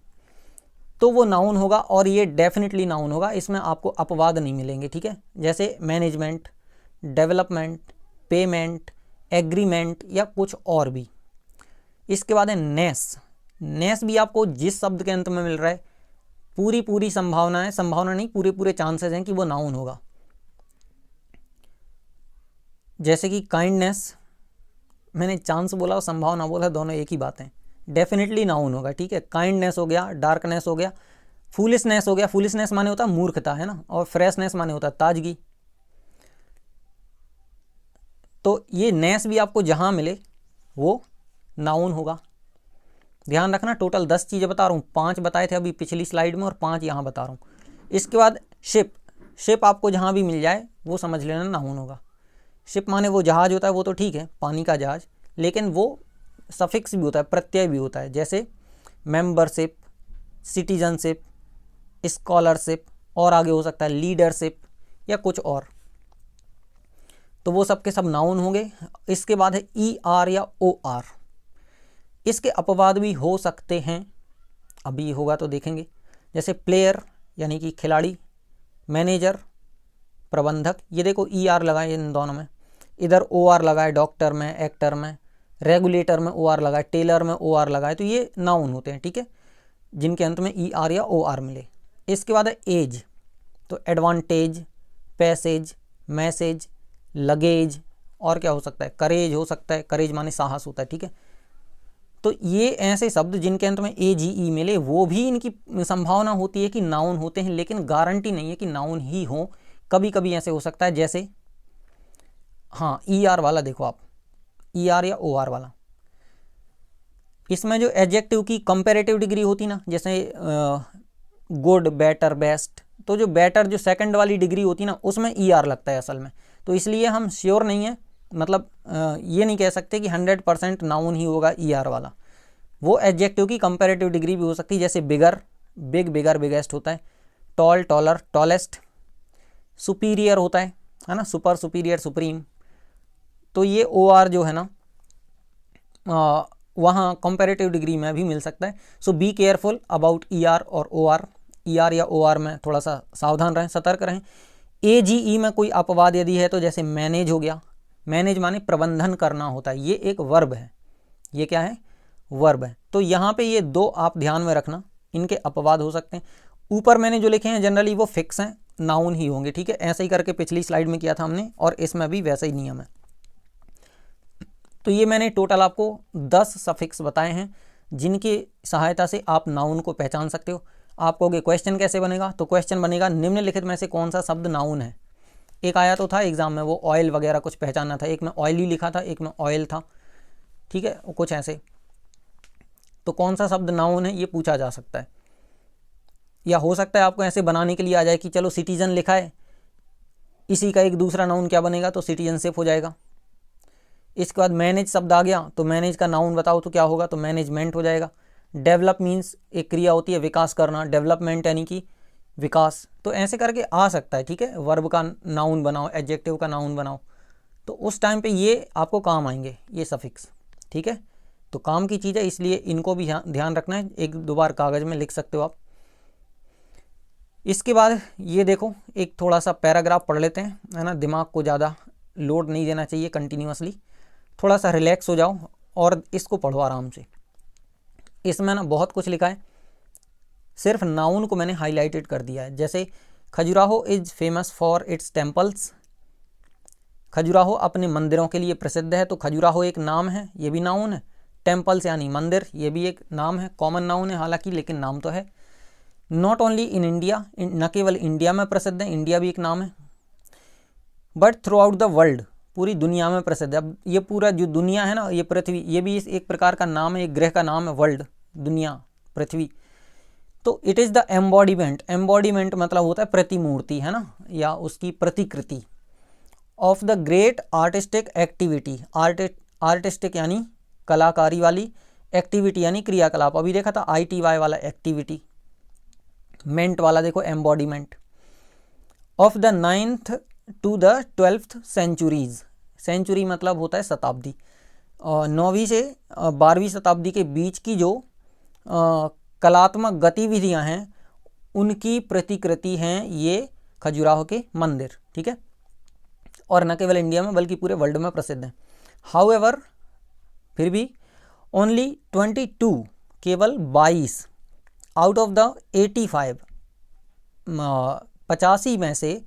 तो वो नाउन होगा, और ये डेफिनेटली नाउन होगा, इसमें आपको अपवाद नहीं मिलेंगे, ठीक है, जैसे मैनेजमेंट, डेवलपमेंट, पेमेंट, एग्रीमेंट या कुछ और भी। इसके बाद है नेस, नेस भी आपको जिस शब्द के अंत में मिल रहा है, पूरी संभावना है, संभावना नहीं, पूरे चांसेस हैं कि वो नाउन होगा। जैसे कि काइंडनेस, मैंने चांस बोला और संभावना बोला, दोनों एक ही बात है, डेफिनेटली नाउन होगा, ठीक है। काइंडनेस हो गया, डार्कनेस हो गया, फूलिशनेस हो गया, फूलिशनेस माने होता है मूर्खता, है ना, और फ्रेशनेस माने होता है ताजगी। तो ये नेस भी आपको जहां मिले वो नाउन होगा। ध्यान रखना, टोटल 10 चीज़ें बता रहा हूँ, 5 बताए थे अभी पिछली स्लाइड में और 5 यहाँ बता रहा हूँ। इसके बाद शिप, शिप आपको जहाँ भी मिल जाए वो समझ लेना नाउन होगा। शिप माने वो जहाज होता है, वो तो ठीक है, पानी का जहाज, लेकिन वो सफिक्स भी होता है, प्रत्यय भी होता है, जैसे मेंबरशिप, सिटीजनशिप, स्कॉलरशिप, और आगे हो सकता है लीडरशिप या कुछ और, तो वो सब के सब नाउन होंगे। इसके बाद है ER या OR, इसके अपवाद भी हो सकते हैं, अभी होगा तो देखेंगे, जैसे प्लेयर यानी कि खिलाड़ी, मैनेजर, प्रबंधक, ये देखो ER लगाए इन दोनों में, इधर OR लगाए डॉक्टर में, एक्टर में, रेगुलेटर में OR लगाए, टेलर में OR लगाए, तो ये नाउन होते हैं, ठीक है, जिनके अंत में ER या OR मिले। इसके बाद है एज, तो एडवांटेज, पैसेज, मैसेज, लगेज, और क्या हो सकता है, करेज हो सकता है, करेज माने साहस होता है, ठीक है। तो ये ऐसे शब्द जिनके अंत में AGE मिले, वो भी इनकी संभावना होती है कि नाउन होते हैं, लेकिन गारंटी नहीं है कि नाउन ही हो, कभी कभी ऐसे हो सकता है। जैसे हाँ, ER वाला देखो आप, ER या OR वाला, इसमें जो एडजेक्टिव की कंपैरेटिव डिग्री होती ना, जैसे गुड, बेटर, बेस्ट, तो जो बेटर जो सेकंड वाली डिग्री होती ना, उसमें ER लगता है असल में, तो इसलिए हम श्योर नहीं है, मतलब ये नहीं कह सकते कि 100% नाउन ही होगा ER वाला। वो एडजेक्टिव की कंपैरेटिव डिग्री भी हो सकती है, जैसे बिगर, बिग, बिगर, बिगेस्ट होता है, टॉल, टॉलर, टॉलेस्ट, सुपीरियर होता है ना, सुपर, सुपीरियर, सुप्रीम, तो ये OR जो है ना वहाँ कंपैरेटिव डिग्री में भी मिल सकता है। सो बी केयरफुल अबाउट ER और OR, ER या OR में थोड़ा सा सावधान रहें, सतर्क रहें। AGE में कोई अपवाद यदि है तो जैसे मैनेज हो गया, मैनेज माने प्रबंधन करना होता है, ये एक वर्ब है, ये क्या है, वर्ब है। तो यहाँ पे ये 2 आप ध्यान में रखना, इनके अपवाद हो सकते हैं। ऊपर मैंने जो लिखे हैं जनरली वो फिक्स हैं, नाउन ही होंगे, ठीक है, ऐसे ही करके पिछली स्लाइड में किया था हमने, और इसमें भी वैसा ही नियम है। तो ये मैंने टोटल आपको 10 सफिक्स बताए हैं, जिनकी सहायता से आप नाउन को पहचान सकते हो। आप कहोगे क्वेश्चन कैसे बनेगा, तो क्वेश्चन बनेगा निम्नलिखित में से कौन सा शब्द नाउन है। एक आया तो था एग्जाम में, वो ऑयल वगैरह कुछ पहचानना था, एक में ऑयली लिखा था, एक में ऑयल था, ठीक है, कुछ ऐसे, तो कौन सा शब्द नाउन है ये पूछा जा सकता है। या हो सकता है आपको ऐसे बनाने के लिए आ जाए कि चलो सिटीजन लिखा है, इसी का एक दूसरा नाउन क्या बनेगा, तो सिटीजनशिप हो जाएगा। इसके बाद मैनेज शब्द आ गया, तो मैनेज का नाउन बताओ तो क्या होगा, तो मैनेजमेंट हो जाएगा। डेवलप मीन्स एक क्रिया होती है विकास करना, डेवलपमेंट यानी कि विकास, तो ऐसे करके आ सकता है, ठीक है। वर्ब का नाउन बनाओ, एडजेक्टिव का नाउन बनाओ, तो उस टाइम पे ये आपको काम आएंगे, ये सफिक्स, ठीक है। तो काम की चीज़ है, इसलिए इनको भी ध्यान रखना है, एक दो बार कागज़ में लिख सकते हो आप। इसके बाद ये देखो, एक थोड़ा सा पैराग्राफ पढ़ लेते हैं, है ना। दिमाग को ज़्यादा लोड नहीं देना चाहिए कंटिन्यूअसली, थोड़ा सा रिलैक्स हो जाओ और इसको पढ़ो आराम से। इसमें ना बहुत कुछ लिखा है, सिर्फ नाउन को मैंने हाईलाइटेड कर दिया है। जैसे Khajuraho is famous for its temples, Khajuraho अपने मंदिरों के लिए प्रसिद्ध है, तो खजुराहो एक नाम है, ये भी नाउन है। टेम्पल्स यानी मंदिर, ये भी एक नाम है, कॉमन नाउन है हालांकि, लेकिन नाम तो है। नॉट ओनली इन इंडिया, न केवल इंडिया में प्रसिद्ध है, इंडिया भी एक नाम है, but through out the world, पूरी दुनिया में प्रसिद्ध है। अब ये पूरा जो दुनिया है ना, ये पृथ्वी, ये भी एक प्रकार का नाम है, एक ग्रह का नाम है, वर्ल्ड, दुनिया, पृथ्वी। तो it is the embodiment, embodiment मतलब होता है प्रतिमूर्ति, है ना, या उसकी प्रतिकृति, of the great artistic activity, artistic यानी कलाकारी वाली, एक्टिविटी यानी क्रियाकलाप, अभी देखा था ITY वाला एक्टिविटी, मेंट वाला देखो embodiment, of the 9th to the 12th centuries, century मतलब होता है शताब्दी, 9वीं से 12वीं शताब्दी के बीच की जो कलात्मक गतिविधियां हैं उनकी प्रतिकृति हैं ये खजुराहो के मंदिर, ठीक है। और न केवल इंडिया में बल्कि पूरे वर्ल्ड में प्रसिद्ध हैं। हाउएवर, फिर भी ओनली 22, केवल 22 आउट ऑफ द 85, 85 में से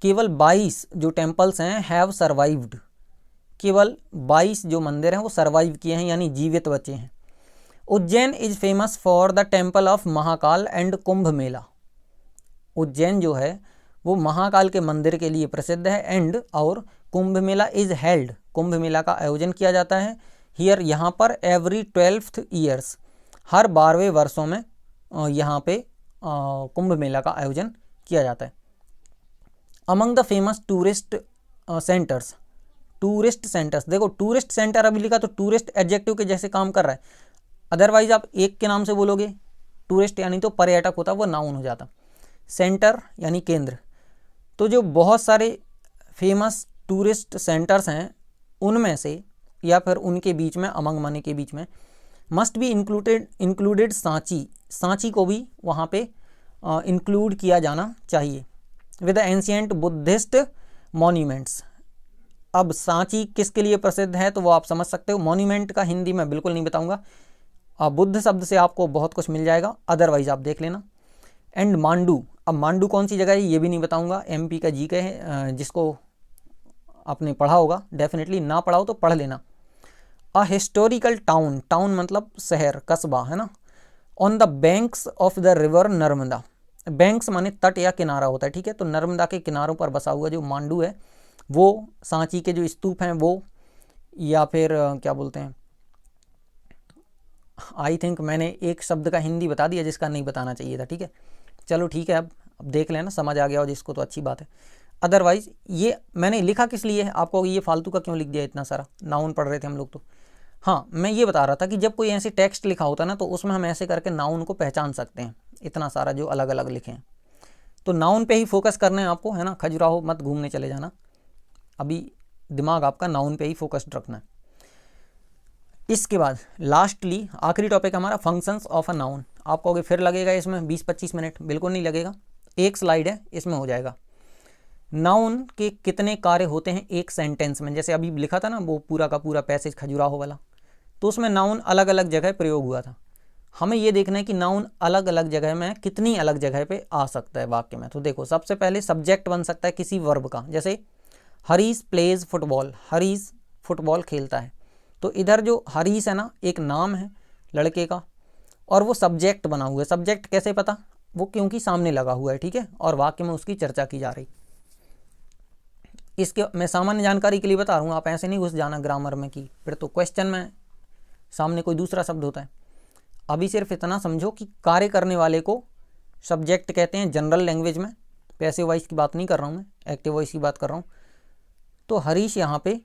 केवल 22 जो टेम्पल्स हैं हैव सर्वाइव्ड, केवल 22 जो मंदिर हैं वो सर्वाइव किए हैं, यानी जीवित बचे हैं। Ujjain is famous for the temple of Mahakal and Kumbh Mela, Ujjain जो है वो महाकाल के मंदिर के लिए प्रसिद्ध है, एंड और कुंभ मेला इज हेल्ड, कुंभ मेला का आयोजन किया जाता है, हियर यहाँ पर, एवरी 12th ईयर्स, हर 12वें वर्षों में यहाँ पे कुंभ मेला का आयोजन किया जाता है। Among the famous tourist centres, tourist centres, देखो टूरिस्ट सेंटर अभी लिखा तो टूरिस्ट एडजेक्टिव के जैसे काम कर रहा है, अदरवाइज आप एक के नाम से बोलोगे, टूरिस्ट यानी तो पर्यटक होता, वो नाउन हो जाता, सेंटर यानी केंद्र। तो जो बहुत सारे फेमस टूरिस्ट सेंटर्स हैं उनमें से, या फिर उनके बीच में, अमंग माने के बीच में, must be included Sanchi, Sanchi को भी वहाँ पे इंक्लूड किया जाना चाहिए, with the ancient Buddhist monuments. अब सांची किसके लिए प्रसिद्ध है तो वो आप समझ सकते हो, मॉन्यूमेंट का हिंदी में बिल्कुल नहीं बताऊंगा, बुद्ध शब्द से आपको बहुत कुछ मिल जाएगा, अदरवाइज आप देख लेना। एंड मांडू, अब मांडू कौन सी जगह है ये भी नहीं बताऊंगा, MP का GK है, जिसको आपने पढ़ा होगा डेफिनेटली, ना पढ़ा हो तो पढ़ लेना। अ हिस्टोरिकल टाउन, टाउन मतलब शहर, कस्बा, है ना, on the banks of the river Narmada, banks माने तट या किनारा होता है, ठीक है। तो नर्मदा के किनारों पर बसा हुआ जो मांडू है, वो सांची के जो स्तूप हैं वो, या फिर क्या बोलते हैं, आई थिंक मैंने एक शब्द का हिंदी बता दिया जिसका नहीं बताना चाहिए था, ठीक है। चलो ठीक है, अब देख लेना, समझ आ गया हो जिसको तो अच्छी बात है, अदरवाइज ये मैंने लिखा किस लिए है, आपको ये फालतू का क्यों लिख दिया इतना सारा, नाउन पढ़ रहे थे हम लोग तो। हाँ, मैं ये बता रहा था कि जब कोई ऐसे टेक्स्ट लिखा होता है ना, तो उसमें हम ऐसे करके नाउन को पहचान सकते हैं, इतना सारा जो अलग अलग लिखे हैं, तो नाउन पे ही फोकस करना है आपको, है ना। खजुराहो मत घूमने चले जाना, अभी दिमाग आपका नाउन पे ही फोकस्ड रखना है। इसके बाद लास्टली आखिरी टॉपिक हमारा फंक्शंस ऑफ अ नाउन। आप कहोगे फिर लगेगा इसमें 20-25 मिनट, बिल्कुल नहीं लगेगा, एक स्लाइड है इसमें हो जाएगा। नाउन के कितने कार्य होते हैं एक सेंटेंस में, जैसे अभी लिखा था ना वो पूरा का पूरा पैसेज खजुराहो वाला, तो उसमें नाउन अलग अलग जगह प्रयोग हुआ था। हमें ये देखना है कि नाउन अलग अलग जगह में कितनी अलग जगह पे आ सकता है वाक्य में। तो देखो, सबसे पहले सब्जेक्ट बन सकता है किसी वर्ब का, जैसे Harish plays football, Harish football खेलता है, तो इधर जो हरीश है ना एक नाम है लड़के का, और वो सब्जेक्ट बना हुआ है। सब्जेक्ट कैसे पता, वो क्योंकि सामने लगा हुआ है, ठीक है, और वाक्य में उसकी चर्चा की जा रही। इसके मैं सामान्य जानकारी के लिए बता रहा हूँ, आप ऐसे नहीं घुस जाना ग्रामर में कि फिर तो क्वेश्चन में सामने कोई दूसरा शब्द होता है। अभी सिर्फ इतना समझो कि कार्य करने वाले को सब्जेक्ट कहते हैं जनरल लैंग्वेज में, पैसिव वॉइस की बात नहीं कर रहा हूँ मैं, एक्टिव वॉइस की बात कर रहा हूँ। तो हरीश यहाँ पे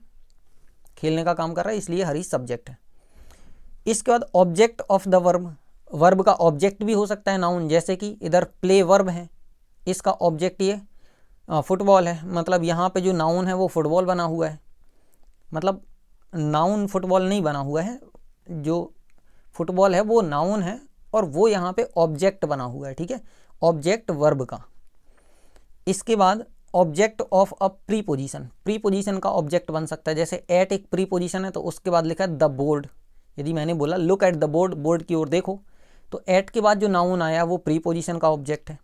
खेलने का काम कर रहा है, इसलिए हरीश सब्जेक्ट है। इसके बाद object of the verb, verb का ऑब्जेक्ट भी हो सकता है नाउन, जैसे कि इधर प्ले वर्ब है, इसका ऑब्जेक्ट ये फुटबॉल है, मतलब यहाँ पे जो नाउन है वो फुटबॉल बना हुआ है, मतलब नाउन फुटबॉल नहीं बना हुआ है, जो फुटबॉल है वो नाउन है और वो यहाँ पे ऑब्जेक्ट बना हुआ है, ठीक है, ऑब्जेक्ट वर्ब का। इसके बाद object of a preposition, preposition का ऑब्जेक्ट बन सकता है, जैसे एट एक प्रीपोजिशन है तो उसके बाद लिखा है द बोर्ड। यदि मैंने बोला look at the board, board की ओर देखो, तो एट के बाद जो नाउन आया वो प्रीपोजिशन का ऑब्जेक्ट है।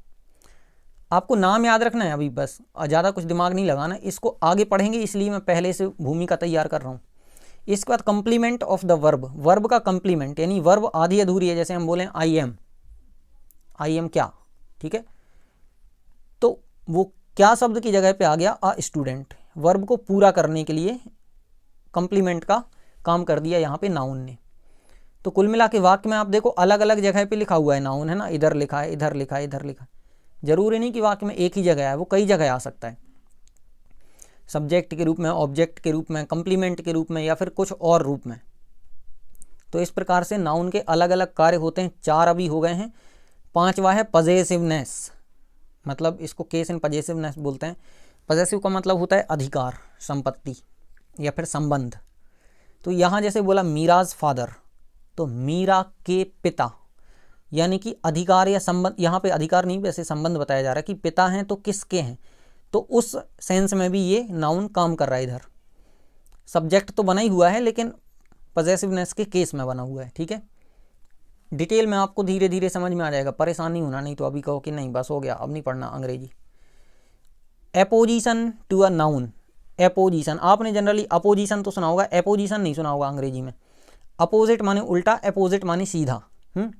आपको नाम याद रखना है अभी, बस ज़्यादा कुछ दिमाग नहीं लगाना, इसको आगे पढ़ेंगे इसलिए मैं पहले से भूमिका तैयार कर रहा हूँ। इसके बाद complement of the verb, verb का कंप्लीमेंट, यानी वर्ब आधी अधूरी है, जैसे हम बोलें आई एम क्या, ठीक है, तो वो क्या शब्द की जगह पे आ गया अ स्टूडेंट, वर्ब को पूरा करने के लिए कंप्लीमेंट का काम कर दिया यहाँ पे नाउन ने। तो कुल मिला के वाक्य में आप देखो अलग अलग जगह पे लिखा हुआ है नाउन, है ना, इधर लिखा है, इधर लिखा है, इधर लिखा है, जरूरी नहीं कि वाक्य में एक ही जगह है, वो कई जगह आ सकता है, सब्जेक्ट के रूप में, ऑब्जेक्ट के रूप में, कंप्लीमेंट के रूप में, या फिर कुछ और रूप में। तो इस प्रकार से नाउन के अलग अलग कार्य होते हैं। 4 अभी हो गए हैं, 5वां है पजेसिवनेस, मतलब इसको केस एंड पजेसिवनेस बोलते हैं। पजेसिव का मतलब होता है अधिकार, संपत्ति या फिर संबंध। तो यहाँ जैसे बोला मीराज फादर, तो मीरा के पिता, यानी कि अधिकार या संबंध, यहाँ पे अधिकार नहीं वैसे संबंध बताया जा रहा है कि पिता हैं तो किसके हैं, तो उस सेंस में भी ये नाउन काम कर रहा है। इधर सब्जेक्ट तो बना ही हुआ है लेकिन पजेसिवनेस के केस में बना हुआ है, ठीक है। डिटेल में आपको धीरे धीरे समझ में आ जाएगा, परेशान नहीं होना, नहीं तो अभी कहो कि नहीं बस हो गया अब नहीं पढ़ना अंग्रेजी। Apposition to a noun, apposition आपने जनरली अपोजिशन तो सुना होगा, एपोजिशन नहीं सुना होगा अंग्रेजी में। अपोजिट माने उल्टा, एपोजिट माने सीधा,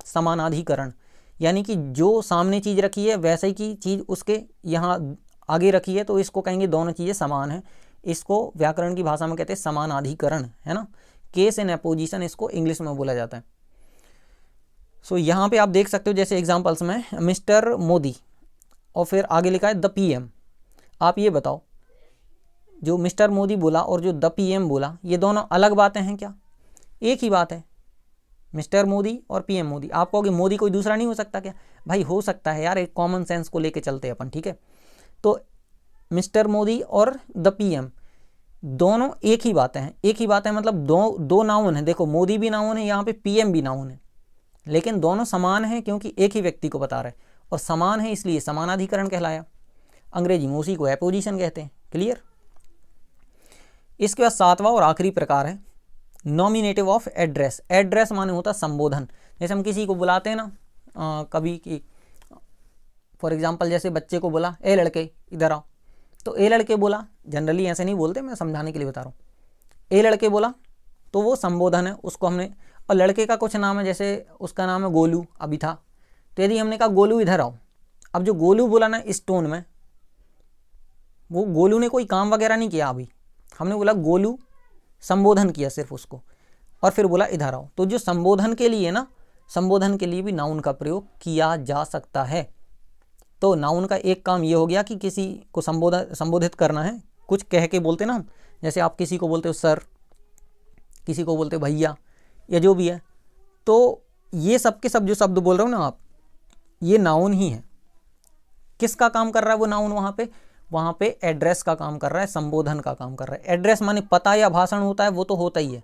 समानाधिकरण, यानी कि जो सामने चीज़ रखी है वैसे ही की चीज़ उसके यहाँ आगे रखी है, तो इसको कहेंगे दोनों चीज़ें समान हैं, इसको व्याकरण की भाषा में कहते हैं समानाधिकरण, है ना। केस एंड एपोजिशन इसको इंग्लिश में बोला जाता है। सो यहाँ पे आप देख सकते हो जैसे एग्जांपल्स में मिस्टर मोदी और फिर आगे लिखा है द पीएम। आप ये बताओ जो मिस्टर मोदी बोला और जो द पीएम बोला, ये दोनों अलग बातें हैं क्या? एक ही बात है, मिस्टर मोदी और पीएम मोदी। आप कहोगे मोदी कोई दूसरा नहीं हो सकता क्या? भाई हो सकता है यार, एक कॉमन सेंस को लेके चलते हैं अपन, ठीक है। तो मिस्टर मोदी और द पीएम दोनों एक ही बातें हैं, एक ही बात है, मतलब दो नाउन है। देखो मोदी भी नाउन है, यहाँ पे पीएम भी नाउन है, लेकिन दोनों समान हैं क्योंकि एक ही व्यक्ति को बता रहे हैं, और समान है इसलिए समानाधिकरण कहलाया। अंग्रेजी में उसी को एपोजिशन कहते हैं। क्लियर? इसके बाद 7वां और आखिरी प्रकार है नॉमिनेटिव ऑफ एड्रेस। एड्रेस माने होता संबोधन। जैसे हम किसी को बुलाते हैं ना कभी कि फॉर एग्जांपल जैसे बच्चे को बोला ए लड़के इधर आओ, तो ए लड़के बोला, जनरली ऐसे नहीं बोलते, मैं समझाने के लिए बता रहा हूँ। ए लड़के बोला तो वो संबोधन है, उसको हमने, और लड़के का कुछ नाम है, जैसे उसका नाम है गोलू अभी था, तो यदि हमने कहा गोलू इधर आओ, अब जो गोलू बोला ना इस टोन में, वो गोलू ने कोई काम वगैरह नहीं किया, अभी हमने बोला गोलू, संबोधन किया सिर्फ उसको, और फिर बोला इधर आओ। तो जो संबोधन के लिए ना, संबोधन के लिए भी नाउन का प्रयोग किया जा सकता है। तो नाउन का एक काम ये हो गया कि किसी को संबोधित करना है, कुछ कह के बोलते ना हम, जैसे आप किसी को बोलते हो सर, किसी को बोलते हो भैया, या जो भी है, तो ये सब के सब जो शब्द बोल रहे हो ना आप, ये नाउन ही है। किसका काम कर रहा है वो नाउन? वहाँ पे एड्रेस का काम कर रहा है, संबोधन का काम कर रहा है। एड्रेस माने पता या भाषण होता है, वो तो होता ही है,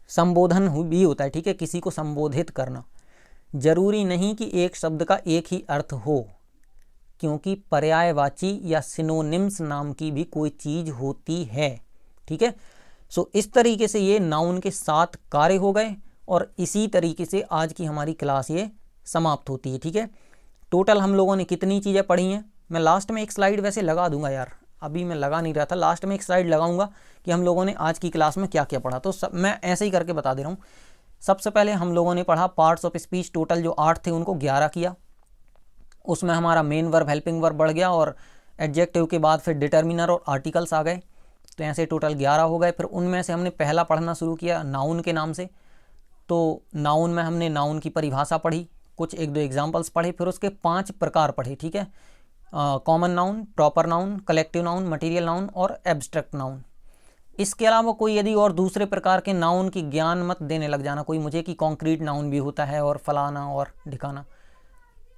संबोधन भी होता है, ठीक है, किसी को संबोधित करना। जरूरी नहीं कि एक शब्द का एक ही अर्थ हो, क्योंकि पर्यायवाची या सिनोनिम्स नाम की भी कोई चीज होती है, ठीक है। सो इस तरीके से ये नाउन के 7 कार्य हो गए, और इसी तरीके से आज की हमारी क्लास ये समाप्त होती है, ठीक है। टोटल हम लोगों ने कितनी चीज़ें पढ़ी हैं? मैं लास्ट में एक स्लाइड वैसे लगा दूंगा यार, अभी मैं लगा नहीं रहा था, लास्ट में एक स्लाइड लगाऊंगा कि हम लोगों ने आज की क्लास में क्या क्या पढ़ा। तो मैं ऐसे ही करके बता दे रहा हूँ। सबसे पहले हम लोगों ने पढ़ा पार्ट्स ऑफ स्पीच, टोटल जो 8 थे उनको 11 किया। उसमें हमारा मेन वर्ब, हेल्पिंग वर्ब बढ़ गया, और एडजेक्टिव के बाद फिर डिटर्मिनर और आर्टिकल्स आ गए, तो ऐसे टोटल 11 हो गए। फिर उनमें से हमने पहला पढ़ना शुरू किया नाउन के नाम से। तो नाउन में हमने नाउन की परिभाषा पढ़ी, कुछ 1-2 एग्जाम्पल्स पढ़े, फिर उसके 5 प्रकार पढ़े, ठीक है। Common noun, proper noun, collective noun, material noun और एब्स्ट्रैक्ट नाउन। इसके अलावा कोई यदि और दूसरे प्रकार के नाउन की ज्ञान मत देने लग जाना कोई मुझे कि कॉन्क्रीट नाउन भी होता है और फलाना और ढिकाना,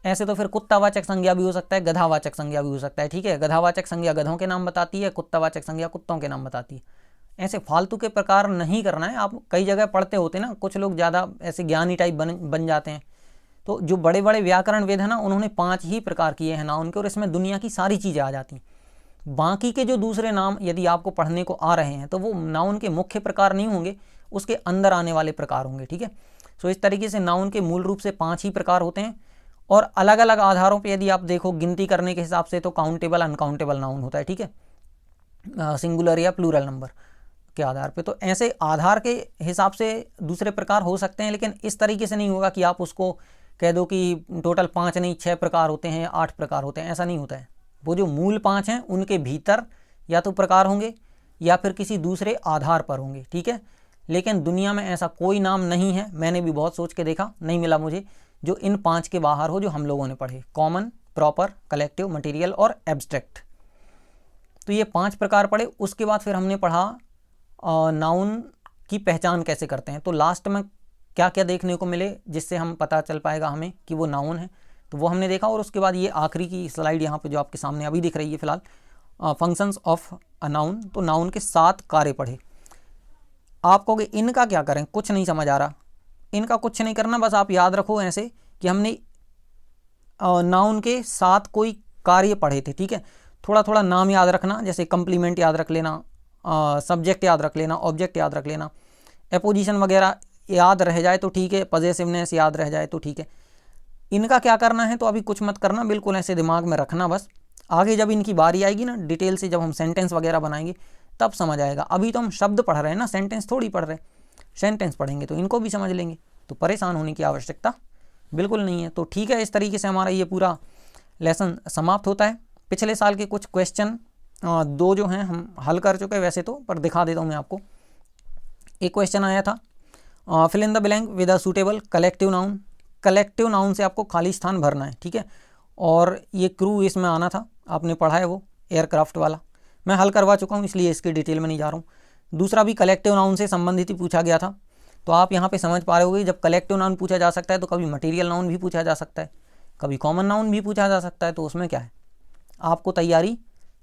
ऐसे तो फिर कुत्तावाचक संज्ञा भी हो सकता है, गधावाचक संज्ञा भी हो सकता है, ठीक है। गधावाचक संज्ञा गधों के नाम बताती है, कुत्तावाचक संज्ञा कुत्तों के नाम बताती है। ऐसे फालतू के प्रकार नहीं करना है। आप कई जगह पढ़ते होते ना, कुछ लोग ज़्यादा ऐसे ज्ञानी टाइप बन जाते हैं। तो जो बड़े बड़े व्याकरण वेद है ना, उन्होंने 5 ही प्रकार किए हैं नाउन के, और इसमें दुनिया की सारी चीज़ें आ जाती हैं। बाकी के जो दूसरे नाम यदि आपको पढ़ने को आ रहे हैं तो वो नाउन के मुख्य प्रकार नहीं होंगे, उसके अंदर आने वाले प्रकार होंगे, ठीक है। सो इस तरीके से नाउन के मूल रूप से 5 ही प्रकार होते हैं, और अलग अलग आधारों पे यदि आप देखो गिनती करने के हिसाब से तो काउंटेबल अनकाउंटेबल नाउन होता है, ठीक है, सिंगुलर या प्लूरल नंबर के आधार पे। तो ऐसे आधार के हिसाब से दूसरे प्रकार हो सकते हैं, लेकिन इस तरीके से नहीं होगा कि आप उसको कह दो कि टोटल 5 नहीं 6 प्रकार होते हैं, 8 प्रकार होते हैं, ऐसा नहीं होता है। वो जो मूल 5 हैं उनके भीतर या तो प्रकार होंगे या फिर किसी दूसरे आधार पर होंगे, ठीक है। लेकिन दुनिया में ऐसा कोई नाम नहीं है, मैंने भी बहुत सोच के देखा, नहीं मिला मुझे, जो इन 5 के बाहर हो जो हम लोगों ने पढ़े, कॉमन, प्रॉपर, कलेक्टिव, मटेरियल और एब्स्ट्रैक्ट। तो ये 5 प्रकार पढ़े। उसके बाद फिर हमने पढ़ा नाउन की पहचान कैसे करते हैं। तो लास्ट में क्या क्या देखने को मिले जिससे हम पता चल पाएगा हमें कि वो नाउन है, तो वो हमने देखा। और उसके बाद ये आखिरी की स्लाइड यहाँ पे जो आपके सामने अभी दिख रही है फिलहाल, फंक्शंस ऑफ अ नाउन। तो नाउन के 7 कार्य पढ़े। आप कहोगे इनका क्या करें, कुछ नहीं समझ आ रहा। इनका कुछ नहीं करना, बस आप याद रखो ऐसे कि हमने नाउन के 7 कोई कार्य पढ़े थे, ठीक है। थोड़ा थोड़ा नाम याद रखना, जैसे कंप्लीमेंट याद रख लेना, सब्जेक्ट याद रख लेना, ऑब्जेक्ट याद रख लेना, एपोजिशन वगैरह याद रह जाए तो ठीक है, पजेसिवनेस याद रह जाए तो ठीक है। इनका क्या करना है तो अभी कुछ मत करना, बिल्कुल ऐसे दिमाग में रखना बस। आगे जब इनकी बारी आएगी ना डिटेल से, जब हम सेंटेंस वगैरह बनाएंगे तब समझ आएगा। अभी तो हम शब्द पढ़ रहे हैं ना, सेंटेंस थोड़ी पढ़ रहे। सेंटेंस पढ़ेंगे तो इनको भी समझ लेंगे, तो परेशान होने की आवश्यकता बिल्कुल नहीं है। तो ठीक है, इस तरीके से हमारा ये पूरा लेसन समाप्त होता है। पिछले साल के कुछ क्वेश्चन 2 जो हैं हम हल कर चुके हैं वैसे तो, पर दिखा देता हूँ मैं आपको। एक क्वेश्चन आया था, fill in the blank with a suitable collective noun. Collective noun से आपको खाली स्थान भरना है, ठीक है। और ये क्रू इसमें आना था, आपने पढ़ा है वो एयरक्राफ्ट वाला, मैं हल करवा चुका हूँ इसलिए इसकी डिटेल में नहीं जा रहा हूँ। दूसरा भी कलेक्टिव नाउन से संबंधित ही पूछा गया था। तो आप यहाँ पे समझ पा रहे होगे, जब कलेक्टिव नाउन पूछा जा सकता है तो कभी मटेरियल नाउन भी पूछा जा सकता है, कभी कॉमन नाउन भी पूछा जा सकता है। तो उसमें क्या है, आपको तैयारी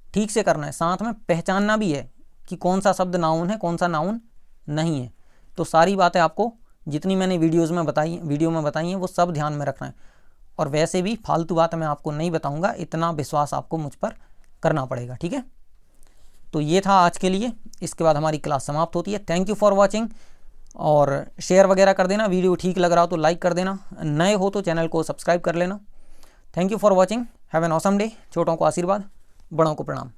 ठीक से करना है, साथ में पहचानना भी है कि कौन सा शब्द नाउन है, कौन सा नाउन नहीं है। तो सारी बातें आपको जितनी मैंने वीडियो में बताई हैं वो सब ध्यान में रखना है। और वैसे भी फालतू बात मैं आपको नहीं बताऊंगा, इतना विश्वास आपको मुझ पर करना पड़ेगा, ठीक है। तो ये था आज के लिए, इसके बाद हमारी क्लास समाप्त होती है। थैंक यू फॉर वॉचिंग, और शेयर वगैरह कर देना, वीडियो ठीक लग रहा हो तो लाइक कर देना, नए हो तो चैनल को सब्सक्राइब कर लेना। Thank you for watching, have an awesome day. छोटों को आशीर्वाद, बड़ों को प्रणाम।